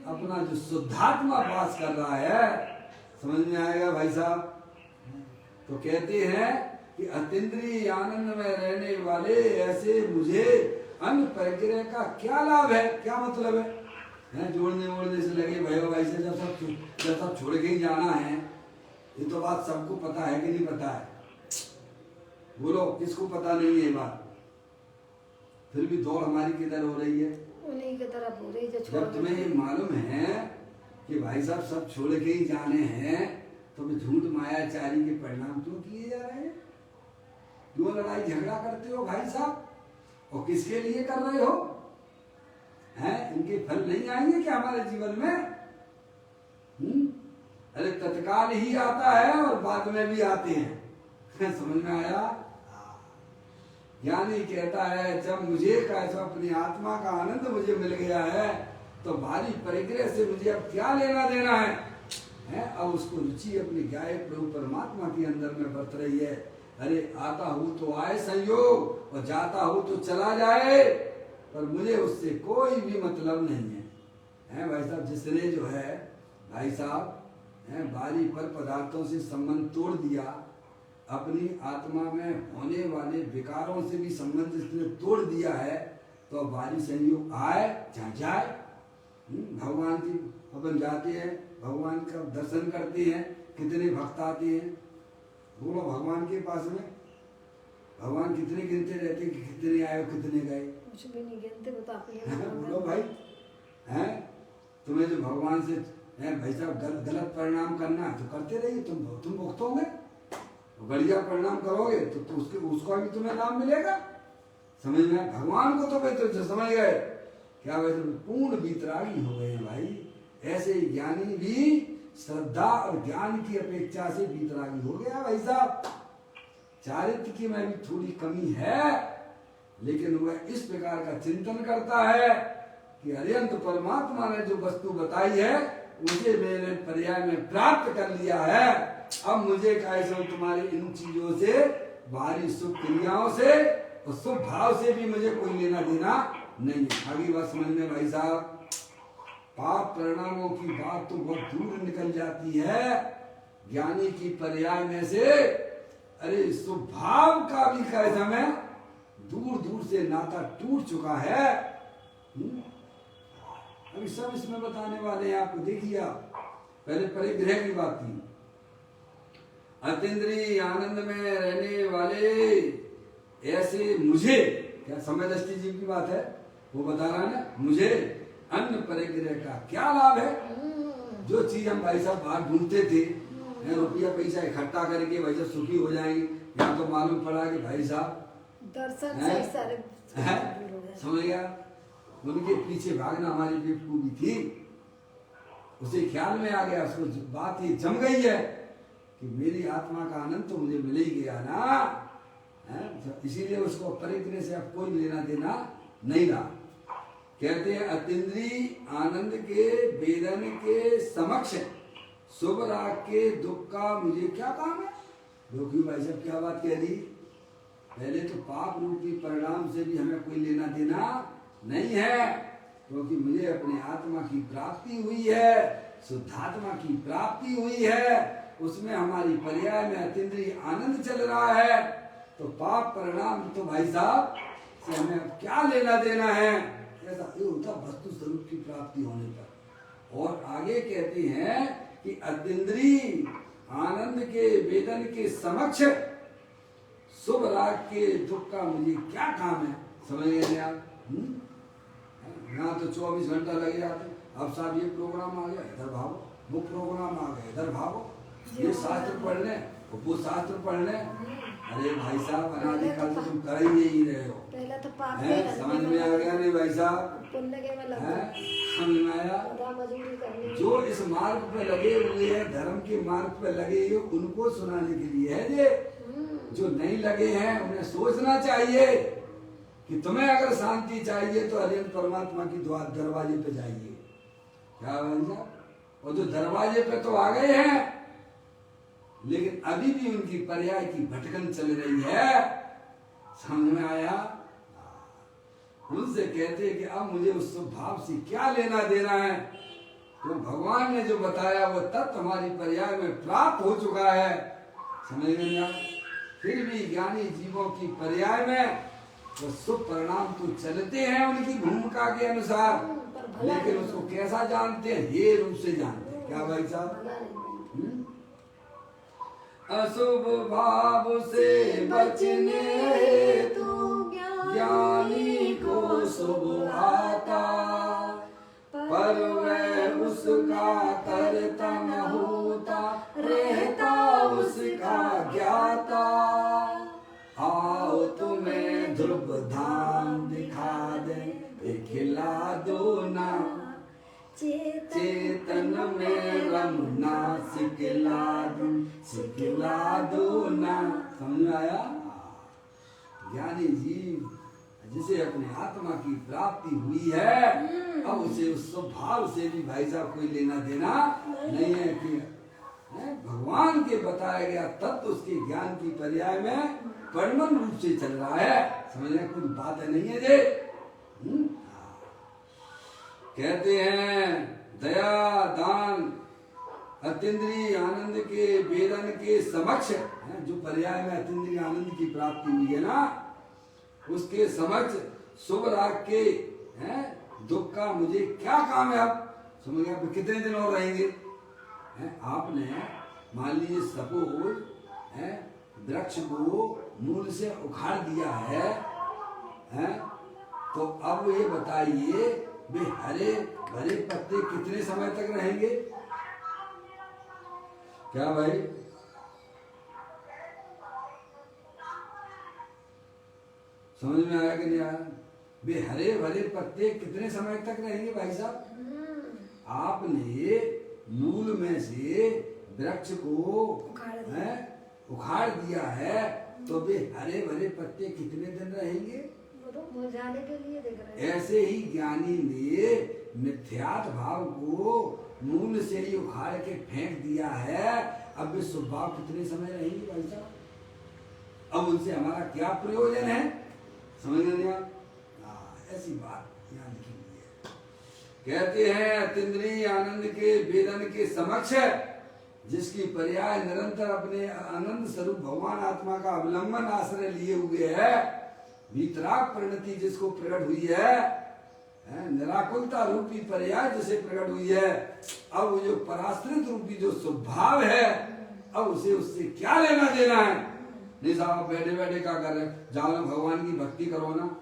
अपना जो शुद्धात्मा वास कर रहा है। समझ में आएगा भाई साहब? तो कहते हैं कि अतीन्द्रिय आनंद में रहने वाले ऐसे मुझे अन्य परिग्रह का क्या लाभ है? क्या मतलब है? जोड़ने वोड़ने से लगे भाई से जब सब छोड़ के ही जाना है। ये तो बात सबको पता है कि नहीं पता है? बोलो, किसको पता नहीं है बात? फिर भी दौड़ हमारी किधर हो रही है? उन्हीं की तरफ हो रही है। जब तुम्हें ये मालूम है कि भाई साहब सब छोड़ के ही जाने हैं तो झूठ मायाचारी के परिणाम क्यों किए जा रहे हैं? क्यों लड़ाई झगड़ा करते हो भाई साहब? और किसके लिए कर रहे हो? हैं? इनके फल नहीं आएंगे क्या हमारे जीवन में? अरे तत्काल ही आता है और बाद में भी आते हैं। समझ में आया? ज्ञानी कहता है जब मुझे कैसा अपनी आत्मा का आनंद मुझे मिल गया है तो भारी परिग्रह से मुझे अब क्या लेना देना है? अब उसको रुचि अपनी गायक प्रभु परमात्मा के अंदर में बरत रही है। अरे आता हूँ तो आए संयोग और जाता हूँ तो चला जाए, पर मुझे उससे कोई भी मतलब नहीं है भाई साहब। जिसने जो है भाई साहब बारी पर पदार्थों से संबंध तोड़ दिया, अपनी आत्मा में होने वाले विकारों से भी संबंध इसने तोड़ दिया है, तो बारी संयोग आए चाहे जाए। भगवान की अपन जाते हैं, भगवान का दर्शन करते हैं, कितने भक्त आते हैं? बोलो, भगवान के पास में भगवान कितने गिनते रहते कि कितने आए और कितने गए? कुछ भी नहीं गिनते, बता। बोलो भाई, हैं? तुम्हें जो भगवान से भाई साहब गलत परिणाम करना है तो करते रहिए, तुम भुगतोगे। बढ़िया परिणाम करोगे तो उसका भी तुम्हें लाभ मिलेगा। समझ में? भगवान को तो समझ गए क्या? वैसे पूर्ण वितरागी हो गए हैं भाई। ऐसे ही ज्ञानी भी श्रद्धा और ज्ञान की अपेक्षा से वितरागी हो गया भाई साहब। चारित्र की में भी थोड़ी कमी है, लेकिन वह इस प्रकार का चिंतन करता है कि अरिहंत परमात्मा ने जो वस्तु बताई है उसे मैंने पर्याय में प्राप्त कर लिया है। अब मुझे कैसे तुम्हारी इन चीजों से, बाहरी सुख क्रियाओं से और शुभ भाव से भी मुझे कोई लेना देना नहीं है। आगे बात समझ में भाई साहब? पाप परिणामों की बात तो बहुत दूर निकल जाती है ज्ञानी की पर्याय में से। अरे स्वभाव का भी कैसा में दूर दूर से नाता टूट चुका है। अभी सब इसमें बताने वाले हैं आपको। देखिए आप पहले परिग्रह की बात की। अतीन्द्रिय आनंद में रहने वाले ऐसे मुझे, क्या समय दृष्टि जीव की बात है वो बता रहा है ना, मुझे अन्न परिग्रह का क्या लाभ है। जो चीज हम भाई साहब बाहर ढूंढते थे, रुपया पैसा इकट्ठा करके भाई साहब सुखी हो जाएंगे, यहाँ तो मालूम पड़ा कि भाई साहब दर्शन से ही सारे समझ गया। उनके पीछे भागना हमारी बेवकूफी थी। उसे ख्याल में आ गया, उसको बात ये जम गई है कि मेरी आत्मा का आनंद तो मुझे मिल ही गया ना, इसीलिए उसको परिग्रह से अब कोई लेना देना नहीं रहा। कहते हैं अतीन्द्रिय आनंद के वेदन के समक्ष शुभ राग के दुख का मुझे क्या काम है। क्योंकि भाई साहब क्या बात कह दी, पहले तो पाप रूपी परिणाम से भी हमें कोई लेना देना नहीं है, क्योंकि मुझे अपने आत्मा की प्राप्ति हुई है, शुद्धात्मा की प्राप्ति हुई है। उसमें हमारी पर्याय में अतीन्द्रिय आनंद चल रहा है। तो पाप परिणाम तो भाई साहब से हमें अब क्या लेना देना है। ऐसा ये होता वस्तु स्वरूप की प्राप्ति होने पर। और आगे कहते हैं कि अतीन्द्रिय आनंद के वेदन के समक्ष शुभ राग के दुख का मुझे क्या काम है। समझ गए आप? यहाँ तो 24 घंटा लग जाते। अब साहब ये प्रोग्राम आ गया इधर भागो, वो प्रोग्राम आ गया इधर भागो, ये शास्त्र पढ़ने वो शास्त्र पढ़ने। अरे भाई साहब अनादिकाल से तुम कर ही नहीं रहे हो। पहले तो पाप समझ में आ गया नहीं भाई साहब? पुण्य के में लगा समझ में आया? मजदूरी करनी। जो इस मार्ग पे लगे हुए हैं, धर्म के मार्ग पे लगे हुए, उनको सुनाने के लिए है ये। जो नहीं लगे हैं उन्हें सोचना चाहिए कि तुम्हें अगर शांति चाहिए तो हरिहर परमात्मा की दरवाजे पे जाइए। क्या भाई साहब? और जो दरवाजे पे तो आ गए हैं, लेकिन अभी भी उनकी पर्याय की भटकन चल रही है। समझ में आया? उनसे कहते हैं कि अब मुझे उस भाव से क्या लेना देना है। तो भगवान ने जो बताया वो तत्व हमारी पर्याय में प्राप्त हो चुका है। समझ में आया? फिर भी ज्ञानी जीवों की पर्याय में वो शुभ परिणाम तो चलते हैं उनकी भूमिका के अनुसार, लेकिन उसको कैसा जानते हैं? हे रूप से जानते हैं। क्या भाई साहब? अशुभ भाव से बचने हेतु ज्ञानी को शुभ आता, पर वह उसका करता न होता, रहता उसका ज्ञाता। आओ तुम्हें ध्रुव धाम दिखा दे, खिला दो ना चेतन में रमना, सिखला दो ना। समझ आया? ज्ञानी जीव जिसे अपने आत्मा की प्राप्ति हुई है, अब उसे उस स्वभाव से भी भाई साहब कोई लेना देना नहीं है कि भगवान के बताया गया तत्व उसके ज्ञान की पर्याय में परिणम रूप से चल रहा है। समझने कुछ बात नहीं है जे। कहते हैं दया दान अतीन्द्रिय आनंद के वेदन के समक्ष, जो पर्याय में अतीन्द्रिय आनंद की प्राप्ति हुई है ना, उसके समक्ष शुभ राग के दुख का मुझे क्या काम है। आप समझ गए? कितने दिन और रहेंगे? आपने मान लीजिए सपोज वृक्ष को मूल से उखाड़ दिया है, तो अब ये बताइए वे हरे भरे पत्ते कितने समय तक रहेंगे? क्या भाई? समझ में आया कि नहीं आया? वे हरे भरे पत्ते कितने समय तक रहेंगे भाई साहब? आपने मूल में से वृक्ष को उखाड़ दिया है, तो वे हरे भरे पत्ते कितने दिन रहेंगे? मुरझाने के लिए देख रहे हैं। ऐसे ही ज्ञानी ने मिथ्यात्व भाव को मूल से ही उखाड़ के फेंक दिया है, अब वे स्वभाव कितने समय रहेंगे भाई साहब? अब उनसे हमारा क्या प्रयोजन है? समझ रहे आप? ऐसी बात यहाँ लिखी हुई है। कहते हैं अतीन्द्रिय आनंद के वेदन के समक्ष जिसकी पर्याय निरंतर अपने आनंद स्वरूप भगवान आत्मा का अवलंबन आश्रय लिए हुए है, वीतराग परिणति जिसको प्रकट हुई है, निराकुलता रूपी पर्याय जिसे प्रकट हुई है, अब वो जो पराश्रित रूपी जो स्वभाव है, अब उसे उससे क्या लेना देना है? नहीं साहब बैठे बैठे क्या कर रहे, जाओ ना भगवान की भक्ति करो ना।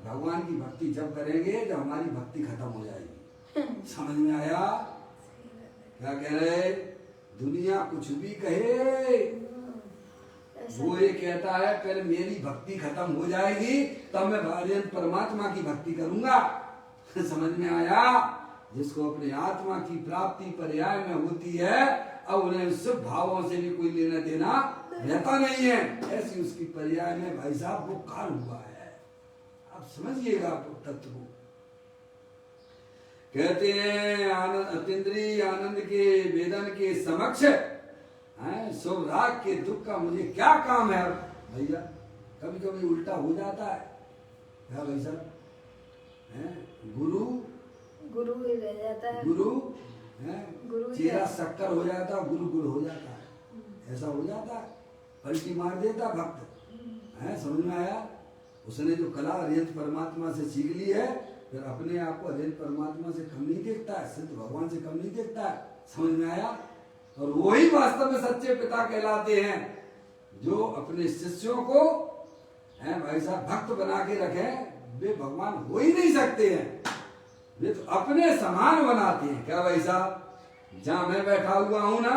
भगवान की भक्ति जब करेंगे जब हमारी भक्ति खत्म हो जाएगी। समझ में आया क्या कह रहे? दुनिया कुछ भी कहे, वो ये कहता है पहले मेरी भक्ति खत्म हो जाएगी तब मैं भगवान परमात्मा की भक्ति करूंगा। समझ में आया? जिसको अपने आत्मा की प्राप्ति पर्याय में होती है, अब उन्हें शुभ भावों से भी कोई लेना देना रहता नहीं है, ऐसी उसकी पर्याय में भाई साहब वो काल हुआ है। आप समझिएगा तत्व को। कहते हैं अतीन्द्रिय आनंद के वेदन के समक्ष शुभ राग के दुख का मुझे क्या काम है? भैया कभी कभी उल्टा हो जाता है क्या भाई साहब? गुरु ही रह जाता है, गुरु चेहरा शक्कर हो जाता है, गुरु गुरु हो जाता है, ऐसा हो जाता है, पलटी मार देता भक्त है। समझ में आया? उसने जो कला अरिहंत परमात्मा से सीख ली है, फिर अपने आप को अरिहंत परमात्मा से कम नहीं देखता है, सिद्ध भगवान से कम नहीं देखता है। समझ में आया? और वही वास्तव में सच्चे पिता कहलाते हैं, जो अपने शिष्यों को भाई साहब भक्त बना के रखे। वे भगवान हो ही नहीं सकते हैं, वे तो अपने समान बनाते हैं। क्या भाई साहब? जहां मैं बैठा हुआ हूं ना,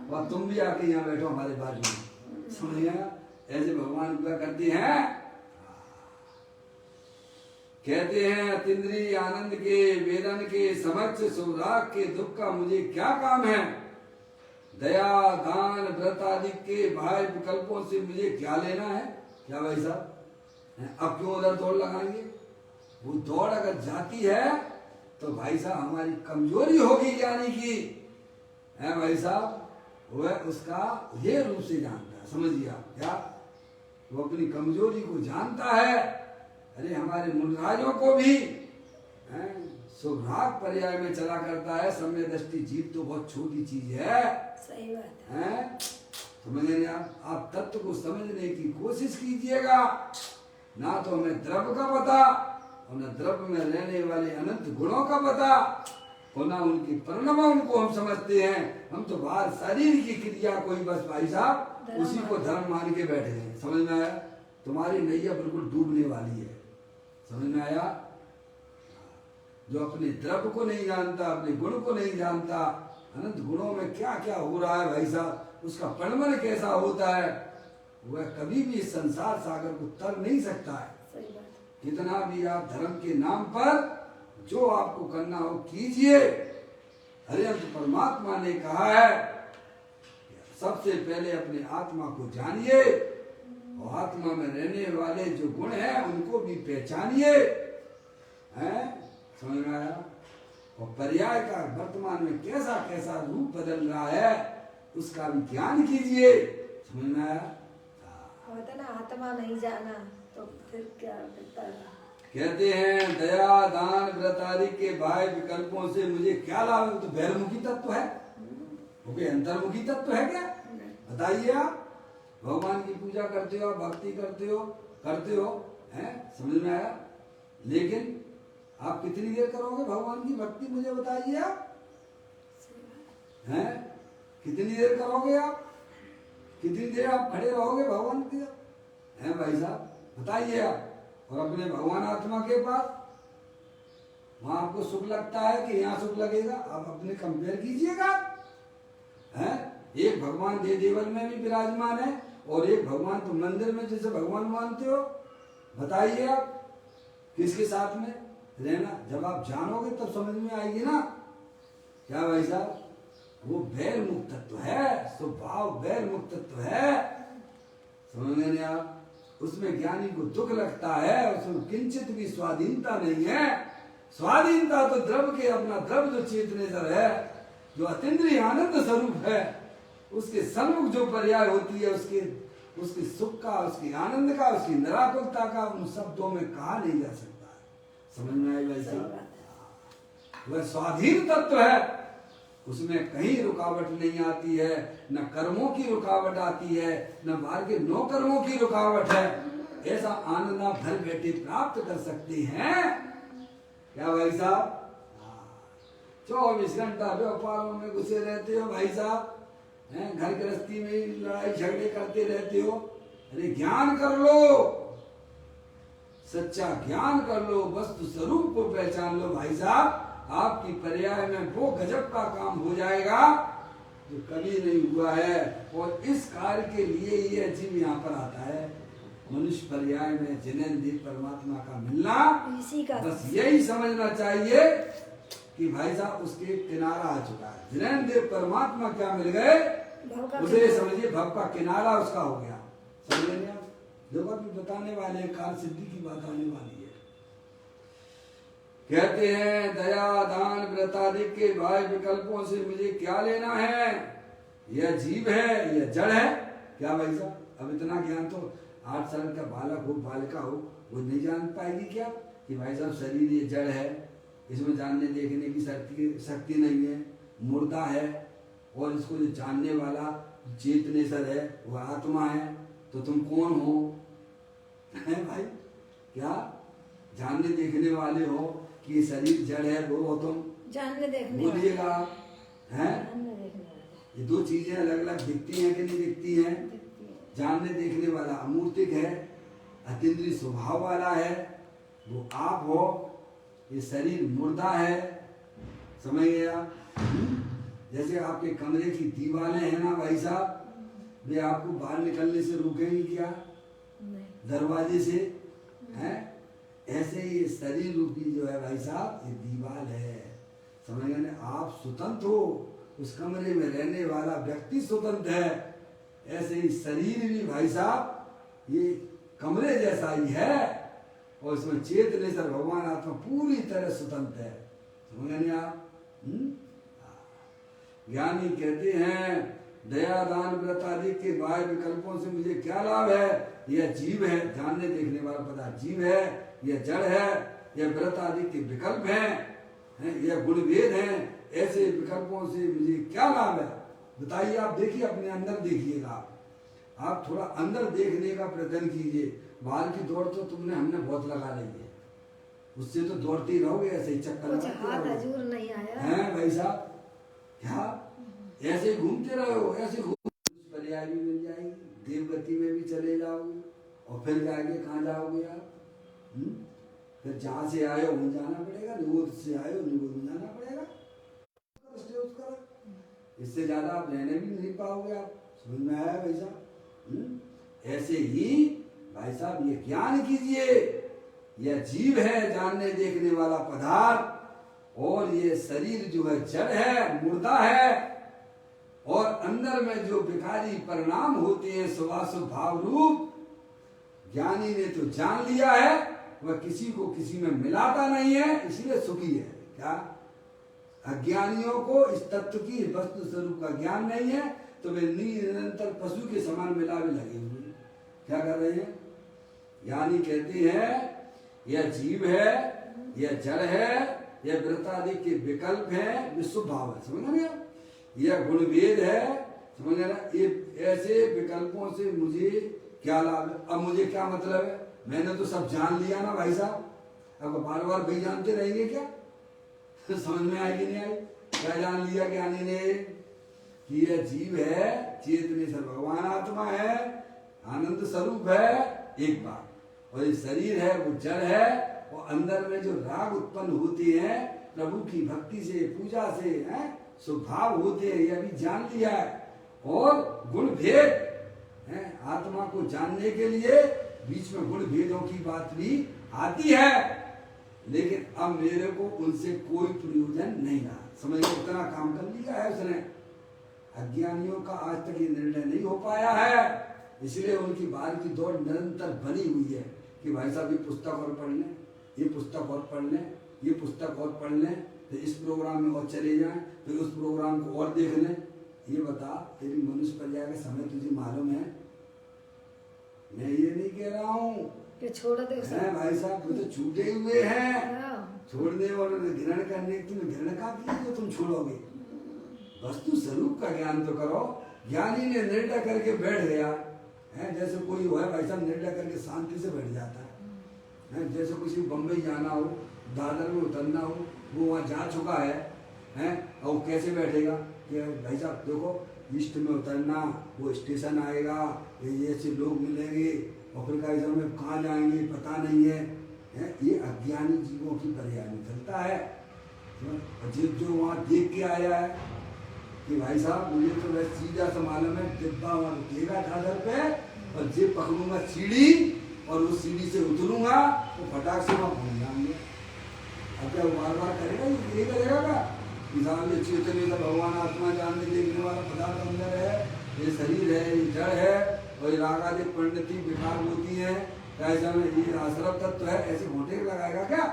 वह तुम भी आके यहाँ बैठो हमारे बाजू में। समझ गया? ऐसे भगवान हुआ करते हैं। कहते हैं अतीन्द्रिय आनंद के वेदन के समक्ष शुभ राग के दुख का मुझे क्या काम है? दया दान व्रत आदि के बाह्य विकल्पों से मुझे क्या लेना है? क्या भाई साहब? अब क्यों उधर दौड़ लगाएंगे? वो दौड़ अगर जाती है तो भाई साहब हमारी कमजोरी होगी यानी कि है भाई साहब, वह उसका ये रूप से जानता है। समझिए आप क्या? वो अपनी कमजोरी को जानता है। अरे हमारे मुनराजों को भी सुभराग पर्याय में चला करता है। सम्य दृष्टि जीव तो बहुत छोटी चीज है। सही बात है। समझ रहे आप तत्व को समझने की कोशिश कीजिएगा। ना तो हमें द्रव्य का पता और न द्रव्य में रहने वाले अनंत गुणों का पता और ना उनकी परिणामों को हम समझते हैं। हम तो बाहर शरीर की क्रिया को ही बस भाई साहब उसी को धर्म मान के बैठे हैं। समझ में आया? तुम्हारी नैया बिल्कुल डूबने वाली है। समझ में आया? जो अपने द्रव्य को नहीं जानता, अपने गुण को नहीं जानता, अनंत गुणों में क्या क्या हो रहा है भाई साहब, उसका परिणाम कैसा होता है, वह कभी भी इस संसार सागर को तर नहीं सकता है। कितना भी आप धर्म के नाम पर जो आपको करना हो कीजिए। हरिहंत परमात्मा ने कहा है सबसे पहले अपने आत्मा को जानिए और आत्मा में रहने वाले जो गुण हैं उनको भी पहचानिए। समझ में आया? और पर्याय का वर्तमान में कैसा कैसा रूप बदल रहा है उसका भी ज्ञान कीजिए। समझ में आया? होता ना आत्मा नहीं जाना तो फिर क्या करता है? कहते हैं दया दान व्रत आदि के बाह्य विकल्पों से मुझे क्या लाभ है? तो बहिर्मुखी तत्व है, वो अंतर्मुखी तत्व है क्या? बताइए आप। भगवान की पूजा करते हो, भक्ति करते हो हैं? समझ में आया? लेकिन आप कितनी देर करोगे भगवान की भक्ति मुझे बताइए आप। हैं? कितनी देर करोगे आप? कितनी देर आप खड़े रहोगे भगवान के हैं भाई साहब? बताइए आप। और अपने भगवान आत्मा के पास वहां आपको सुख लगता है कि यहाँ सुख लगेगा? आप अपने कंपेयर कीजिएगा। हैं? एक भगवान देवल में भी विराजमान है और एक भगवान तो मंदिर में जैसे भगवान मानते हो। बताइए आप किसके साथ में रहना? जब आप जानोगे तब समझ में आएगी ना। क्या भाई साहब? वो बैर मुक्त तत्व है, स्वभाव बैर मुक्त तत्व है। समझ नहीं आप? उसमें ज्ञानी को दुख लगता है, उसमें किंचित भी स्वाधीनता नहीं है। स्वाधीनता तो द्रव्य के, अपना द्रव्य जो चेतनेश्वर है, जो अतीन्द्रिय आनंद स्वरूप है, उसके सन्मुख जो पर्याय होती है, उसके सुख का, उसके आनंद का, उसकी निराकुलता का उन शब्दों में कहा नहीं जा सकता है। समझ में आई वैसा? वह स्वाधीन तत्व है, उसमें कहीं रुकावट नहीं आती है, न कर्मों की रुकावट आती है, न बाहर के नौ कर्मों की रुकावट है। ऐसा आनंद आप घर बैठे प्राप्त कर सकते हैं क्या भाई साहब? 24 घंटा व्यापारों में घुसे रहते हो भाई साहब, हैं घर गृहस्थी में लड़ाई झगड़े करते रहते हो। अरे ज्ञान कर लो, सच्चा ज्ञान कर लो, वस्तु स्वरूप को पहचान लो भाई साहब, आपकी पर्याय में वो गजब का काम हो जाएगा जो कभी नहीं हुआ है। और इस कार्य के लिए ये जीव यहाँ पर आता है, मनुष्य पर्याय में जिनेन्द्रिय परमात्मा का मिलना, बस यही समझना चाहिए कि भाई साहब उसके किनारा आ चुका है। जिनेन्द्रिय परमात्मा क्या मिल गए, उसे समझिए भव का किनारा उसका हो गया। समझ लेंगे आप? देखो अभी बताने वाले काल सिद्धि की बात आने वाली है। कहते हैं दया दान व्रत आदि के बाह्य विकल्पों से मुझे क्या लेना है, यह जीव है, यह जड़ है। क्या भाई साहब? अब इतना ज्ञान तो 8 साल का बालक हो, बालिका हो, वो नहीं जान पाएगी क्या कि भाई साहब शरीर ये जड़ है, इसमें जानने देखने की शक्ति नहीं है, मुर्दा है, और इसको जो जानने वाला चेतनेश्वर है वह आत्मा है। तो तुम कौन हो? है भाई, क्या जानने देखने वाले हो कि ये शरीर जड़ है, वो हो तुम? जानने देखने बोलिएगा, हैं? ये दो चीजें अलग अलग दिखती हैं कि नहीं दिखती हैं? जानने देखने वाला अमूर्तिक है, अतीन्द्रिय स्वभाव वाला है, वो आप हो। ये शरीर मुर्दा है, समझ गया? जैसे आपके कमरे की दीवारें हैं ना भाई साहब, वे आपको बाहर निकलने से रोकेंगी क्या? दरवाजे से, हैं? ऐसे ही ये शरीर रूपी जो है भाई साहब, ये दीवार है, समझ गए ना? आप स्वतंत्र हो, उस कमरे में रहने वाला व्यक्ति स्वतंत्र है। ऐसे ही शरीर भी भाई साहब ये कमरे जैसा ही है, और इसमें चेतनेश्वर भगवान आत्मा पूरी तरह स्वतंत्र है। समझ गए आप? ज्ञानी कहते हैं दया दान व्रत आदि के बाह्य विकल्पों से मुझे क्या लाभ है, यह जीव है, जानने देखने वाला पदार्थ जीव है, यह जड़ है, यह व्रत आदि के विकल्प हैं, यह गुण भेद हैं, ऐसे विकल्पों से मुझे क्या लाभ है? बताइए। आप देखिए, अपने अंदर देखिएगा, आप थोड़ा अंदर देखने का प्रयत्न कीजिए। बाहर की दौड़ तो हमने बहुत लगा ली है, उससे तो दौड़ते ही रहोगे, ऐसे ही चक्कर नहीं आया है भाई साहब। क्या ऐसे घूमते रहो, ऐसे पर्याय भी मिल जाएगी, देवगति में भी चले जाओगे, और फिर जाके कहाँ जाओगे आप? फिर जहाँ से आए वहीं जाना पड़ेगा, निगोद से आए हो निगोद में जाना पड़ेगा। इससे ज्यादा आप रहने भी नहीं पाओगे। आप समझ में आया भाई साहब? ऐसे ही भाई साहब ये ज्ञान कीजिए, यह जीव है, जानने देखने वाला पदार्थ, और ये शरीर जो है जड़ है, मुर्दा है, और अंदर में जो विकारी परिणाम होते हैं शुभाशुभ भाव रूप, ज्ञानी ने तो जान लिया है, वह किसी को किसी में मिलाता नहीं है, इसलिए सुखी है। क्या अज्ञानियों को इस तत्व की वस्तु स्वरूप का ज्ञान नहीं है, तो वे निरंतर पशु के समान मिलावे लगे हुए। क्या कर रहे हैं? ज्ञानी कहते हैं यह जीव है, यह जड़ है, यह व्रत आदि के विकल्प है, विश्व भाव है। समझ गया? यह गुण भेद है, समझ ना? ये ऐसे विकल्पों से मुझे क्या लाभ है? अब मुझे क्या मतलब है? मैंने तो सब जान लिया ना भाई साहब, अब बार बार भाई जानते रहेंगे क्या? समझ में आएगी नहीं आई? क्या जान लिया ज्ञानी ने कि यह जीव है, चेतनेश्वर भगवान आत्मा है, आनंद स्वरूप है एक बात, और ये शरीर है वो जड़ है, और अंदर में जो राग उत्पन्न होते हैं प्रभु की भक्ति से, पूजा से, हैं स्वभाव होते हैं, यह भी जान लिया है। और गुण भेद है, आत्मा को जानने के लिए बीच में गुण भेदों की बात भी आती है, लेकिन अब मेरे को उनसे कोई प्रयोजन नहीं रहा। समझ लो, इतना काम कर लिया है उसने। अज्ञानियों का आज तक ये निर्णय नहीं हो पाया है, इसलिए उनकी बाहर की दौड़ निरंतर बनी हुई है कि भाई साहब ये पुस्तक और पढ़ लें, ये पुस्तक और पढ़ लें, ये पुस्तक और पढ़ लें, फिर इस प्रोग्राम में और चले जाएं, फिर उस प्रोग्राम को और देख लें। ये बता, तेरी मनुष्य पर्याय का समय तुझे मालूम है? मैं ये नहीं कह रहा हूँ कि छोड़ दे उसे। है भाई साहब, वो तो छूटे हुए हैं। हाँ। छोड़ने और ग्रहण करने, तुम ग्रहण का किया जो तुम छोड़ोगे? वस्तु स्वरूप का ज्ञान तो करो। ज्ञानी ने निर्णय करके बैठ गया है, जैसे कोई है भाई साहब निर्णय करके शांति से बैठ जाता है। जैसे किसी को बम्बई जाना हो, दादर में उतरना हो, वो वहाँ जा चुका है और वो कैसे बैठेगा कि भाई साहब देखो ईस्ट में उतरना, वो स्टेशन आएगा, ये ऐसे लोग मिलेंगे और फिर कई समय कहाँ जाएंगे पता नहीं है। ये अज्ञानी जीवों की पर्याय में चलता है। और जो वहाँ देख के आया है कि भाई साहब मुझे तो वैसे सीधा सा मालूम है, डिब्बा वहाँ रुकेगा दादर पे और जे पकड़ूंगा सीढ़ी और उस सीढ़ी से उतरूंगा तो फटाक से वहाँ पहुँच जाएंगे। अब क्या बार बार करेगा? ये करेगा क्या? किसान ये चेतन का भगवान आत्मा जानने देखने वाला पदार्थ अंदर है, ये शरीर है, ये जड़ है और ये राग आदि परिणति बेकार होती है, ऐसा में ये आश्रम तत्व है, ऐसे घोटे लगाएगा क्या?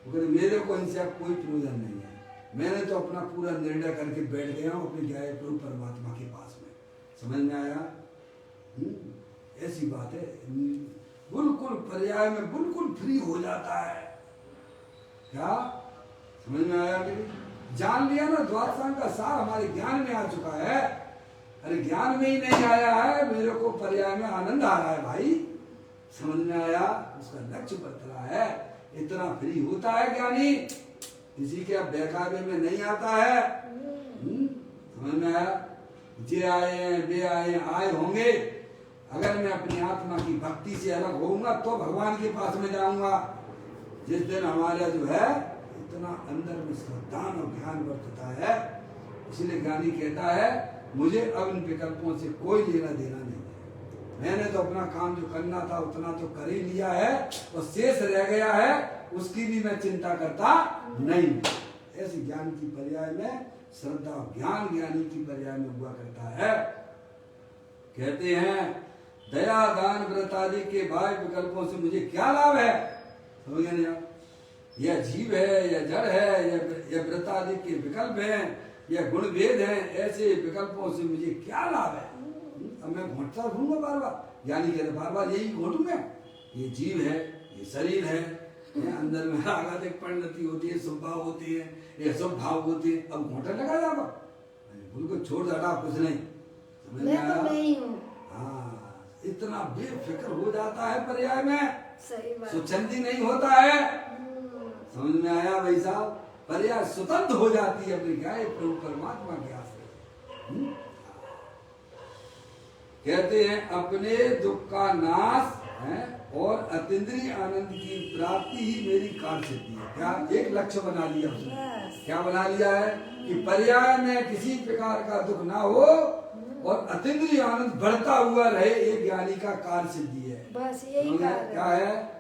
वो मेरे को इनसे अब कोई प्रयोजन नहीं है। मैंने तो अपना पूरा निर्णय करके बैठ गया हूँ अपने ज्ञान प्रभु परमात्मा के पास में। समझ में आया? ऐसी बात है। बिल्कुल पर्याय में बिल्कुल फ्री हो जाता है। क्या समझ में आया? कि जान लिया ना, द्वादशांग का सार हमारे ज्ञान में आ चुका है। अरे ज्ञान में ही नहीं आया है, मेरे को पर्याय में आनंद आ रहा है भाई। समझ में आया? उसका लक्ष्य बदला है। इतना फ्री होता है ज्ञानी, किसी के अब बेकाबे में नहीं आता है। समझ में आया? जे आए हैं वे आए होंगे। अगर मैं अपनी आत्मा की भक्ति से अलग होऊंगा तो भगवान के पास में जाऊंगा। जिस दिन हमारा जो है इतना अंदर में श्रद्धा और ज्ञान वर्तता है, इसलिए ज्ञानी कहता है मुझे अब इन विकल्पों से कोई लेना देना नहीं है। मैंने तो अपना काम जो करना था उतना तो कर ही लिया है और शेष रह गया है उसकी भी मैं चिंता करता नहीं। ऐसी ज्ञान की पर्याय में श्रद्धा ज्ञान ज्ञानी की पर्याय में हुआ करता है। कहते हैं दया दान व्रत आदि के बाह्य विकल्पों से मुझे क्या लाभ है? समझ गए आप? यह जीव है, यह जड़ है, यह व्रत आदि के विकल्प हैं, यह गुण भेद हैं, ऐसे विकल्पों से मुझे क्या लाभ है? अब मैं घोटता रहूंगा बार बार, यानी कहते बार बार यही घोटूंगा। ये जीव है, ये शरीर है, अंदर में रागाधिक परिणति होती है, शुभ भाव होती है, ये शुभ भाव होती है। अब घोटा लगा जाएगा, बिल्कुल छोड़ हटा कुछ नहीं। समझ में आया? हाँ, इतना बेफिक्र हो जाता है पर्याय में, सही बात, स्वच्छंदी नहीं होता है। समझ में आया भाई साहब? पर्याय स्वतंत्र हो जाती है अपनी गाय प्रभु परमात्मा के आश्रय। कहते हैं अपने दुख का नाश है और अतीन्द्रिय आनंद की प्राप्ति ही मेरी कार्य सिद्धि है। क्या एक लक्ष्य बना लिया उसने? क्या बना लिया है कि पर्याय में किसी प्रकार का दुख ना हो और अतीन्द्रिय आनंद बढ़ता हुआ रहे, एक ज्ञानी का कार्य सिद्धि है। बस यही क्या है?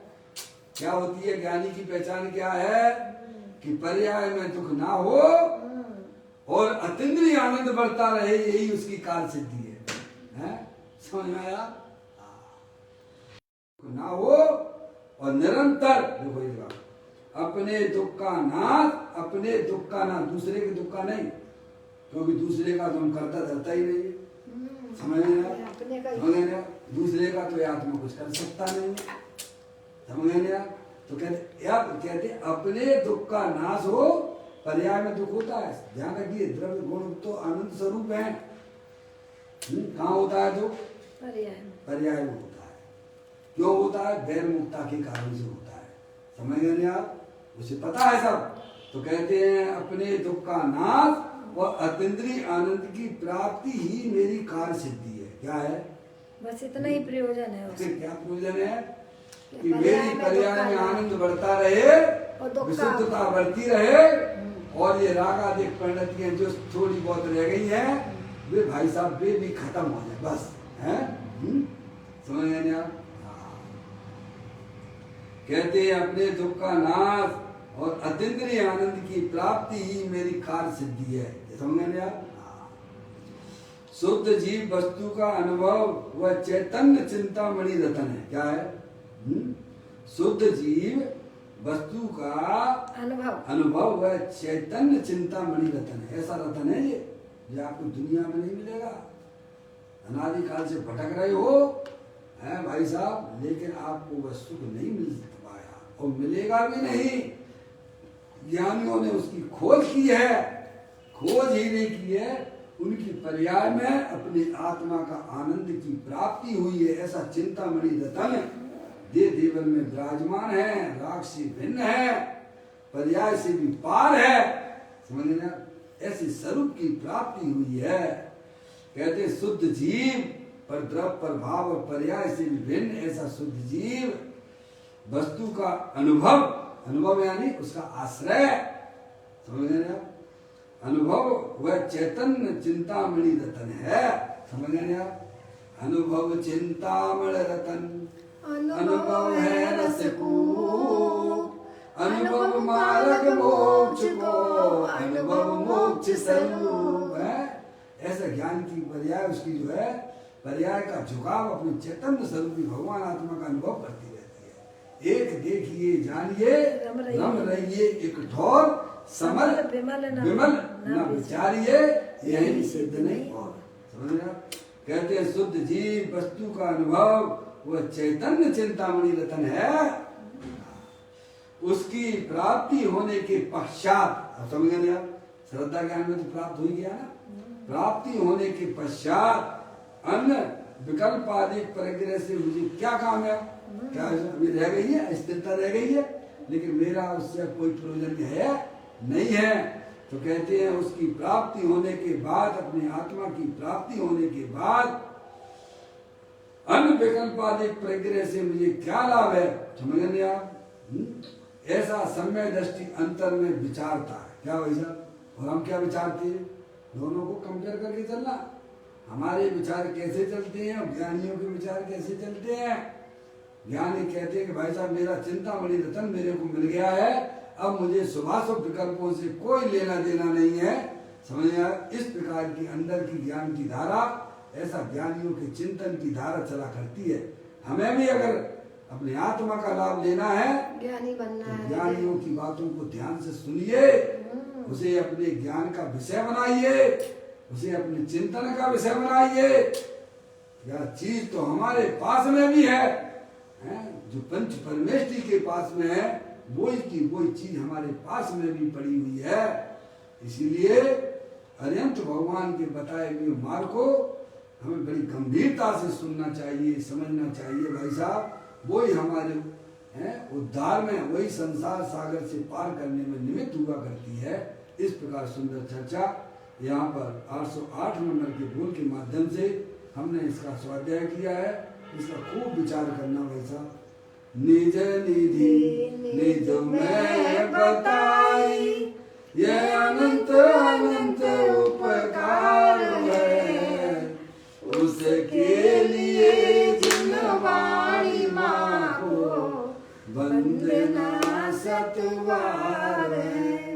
क्या होती है ज्ञानी की पहचान? क्या है कि पर्याय में दुख ना हो और अतीन्द्रिय आनंद बढ़ता रहे, यही उसकी कार्य सिद्धि है। समझ में आया? ना हो और निरंतर देखो इस बात, अपने दुख का नाश, अपने दुख का नाश, दूसरे के दुख का नहीं, क्योंकि दूसरे का तो हम करता धरता ही नहीं है। समझ में? दूसरे का तो आत्मा कुछ कर सकता नहीं। समझ में? तो कहते अपने दुख का नाश हो, पर्याय में दुख होता है। ध्यान रखिए, द्रव्य गुण तो आनंद स्वरूप है। कहाँ होता है दुख? पर्याय में होता है। क्यों होता है? गैर मुक्ता के कारण से होता है। समझ गए आप? उसे पता है सब। तो कहते हैं अपने दुख का नाश और अतीन्द्रिय आनंद की प्राप्ति ही मेरी कार्य सिद्धि है। क्या है? बस इतना ही प्रयोजन है उससे। क्या प्रयोजन है? कि मेरी पर्याय में आनंद बढ़ता रहे, विशुद्धता बढ़ती रहे और ये रागाधिक परिणतियां जो थोड़ी बहुत रह गई हैं वे भाई साहब वे भी खत्म हो जाए बस। है समझ गए आप? कहते हैं अपने दुख का नाश और अतीन्द्रिय आनंद की प्राप्ति ही मेरी कार्य सिद्धि है। समझ गए आप? शुद्ध जीव वस्तु का अनुभव वह चैतन्य चिंतामणि रतन है। क्या है? शुद्ध जीव वस्तु का अनुभव वह चैतन्य चिंतामणि रतन है। ऐसा रतन है ये जो आपको दुनिया में नहीं मिलेगा। अनादिकाल से भटक रहे हो हैं भाई साहब, लेकिन आपको वस्तु को नहीं मिल पाया और मिलेगा भी नहीं। ज्ञानियों ने उसकी खोज की है, खोज ही नहीं की है, उनकी पर्याय में अपनी आत्मा का आनंद की प्राप्ति हुई है। ऐसा चिंतामणि रतन देव देवन में विराजमान है, राग से भिन्न है, पर्याय से भी पार है, समझ ना। ऐसे स्वरूप की प्राप्ति हुई है। कहते शुद्ध जीव पर द्रव पर भाव और पर्याय से भी भिन्न ऐसा शुद्ध जीव वस्तु का अनुभव, अनुभव यानी उसका आश्रय, समझ रहे आप। अनुभव वह चैतन्य चिंतामणि रतन है, समझ रहे आप। अनुभव चिंतामणि रतन अनुभव है रस को, अनुभव मार्ग मोक्ष को, अनुभव मोक्ष स्वरूप है। ऐसा ज्ञान की पर्याय उसकी जो है पर्याय का झुकाव अपने चैतन्य स्वरूपी भगवान आत्मा का अनुभव करती रहती है। एक देखिए जानिए रम रहिए एक ठोर समल विमल न विचारिए यही सिद्ध नहीं और, समझ रहे आप। कहते हैं शुद्ध जीव वस्तु का अनुभव वह चैतन्य चिंतामणि रतन है। उसकी प्राप्ति होने के पश्चात, अब समझ गए आप, श्रद्धा ज्ञान में तो प्राप्त हो ही गया ना। प्राप्ति होने के पश्चात अन्य विकल्प आदि परिग्रह से मुझे क्या काम है, क्या अभी रह गई है, स्थिरता रह गई है, लेकिन मेरा उससे कोई प्रयोजन है नहीं है। तो कहते हैं उसकी प्राप्ति होने के बाद, अपनी आत्मा की प्राप्ति होने के बाद अन्य विकल्प आदि परिग्रह से मुझे क्या लाभ है, समझ नहीं आप। ऐसा समय दृष्टि अंतर में विचारता है क्या वैसा, और हम क्या विचारते हैं, दोनों को कंपेयर करके चलना। हमारे विचार कैसे चलते हैं और ज्ञानियों के विचार कैसे चलते हैं। ज्ञानी कहते हैं कि भाई साहब मेरा चिंतामणि रतन मेरे को मिल गया है, अब मुझे शुभाशुभ विकल्पों से कोई लेना देना नहीं है, समझिए। इस प्रकार की अंदर की ज्ञान की धारा, ऐसा ज्ञानियों के चिंतन की धारा चला करती है। हमें भी अगर अपने आत्मा का लाभ लेना है, ज्ञानी बनना है, ज्ञानियों की बातों को ध्यान से सुनिए, उसे अपने ज्ञान का विषय बनाइए, उसे अपने चिंतन का विषय बनाइए। यह चीज तो हमारे पास में भी है, जो पंच परमेष्टि के पास में है, वही की वही चीज हमारे पास में भी पड़ी हुई है। इसीलिए अरिहंत भगवान के बताए हुए मार्ग को हमें बड़ी गंभीरता से सुनना चाहिए, समझना चाहिए भाई साहब। वही हमारे उद्धार में, वही संसार सागर से पार करने में निमित्त हुआ करती है। इस प्रकार सुंदर चर्चा यहाँ पर 808 नंबर के बोल के माध्यम से हमने इसका स्वाध्याय किया है। इसका खूब विचार करना भाई साहब। निज निधि निज में बताई ये अनंत अनंत उपकार है, उसके लिए जिन वाणी माँ को वंदना सतवार है,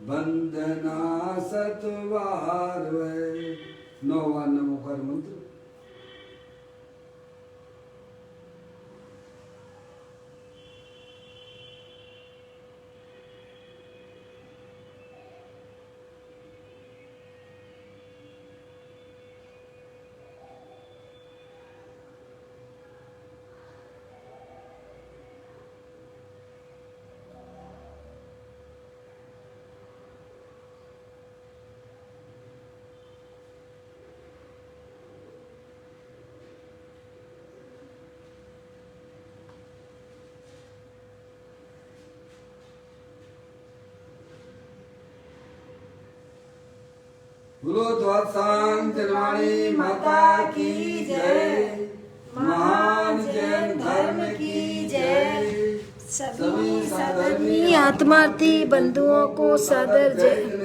वंदना सतवार है। 9वां नमोकार मंत्र। बोलो ध्वजवाणी माता की जय, महान जैन धर्म की जय। सभी सधर्मी आत्मार्थी बंधुओं को सादर जय।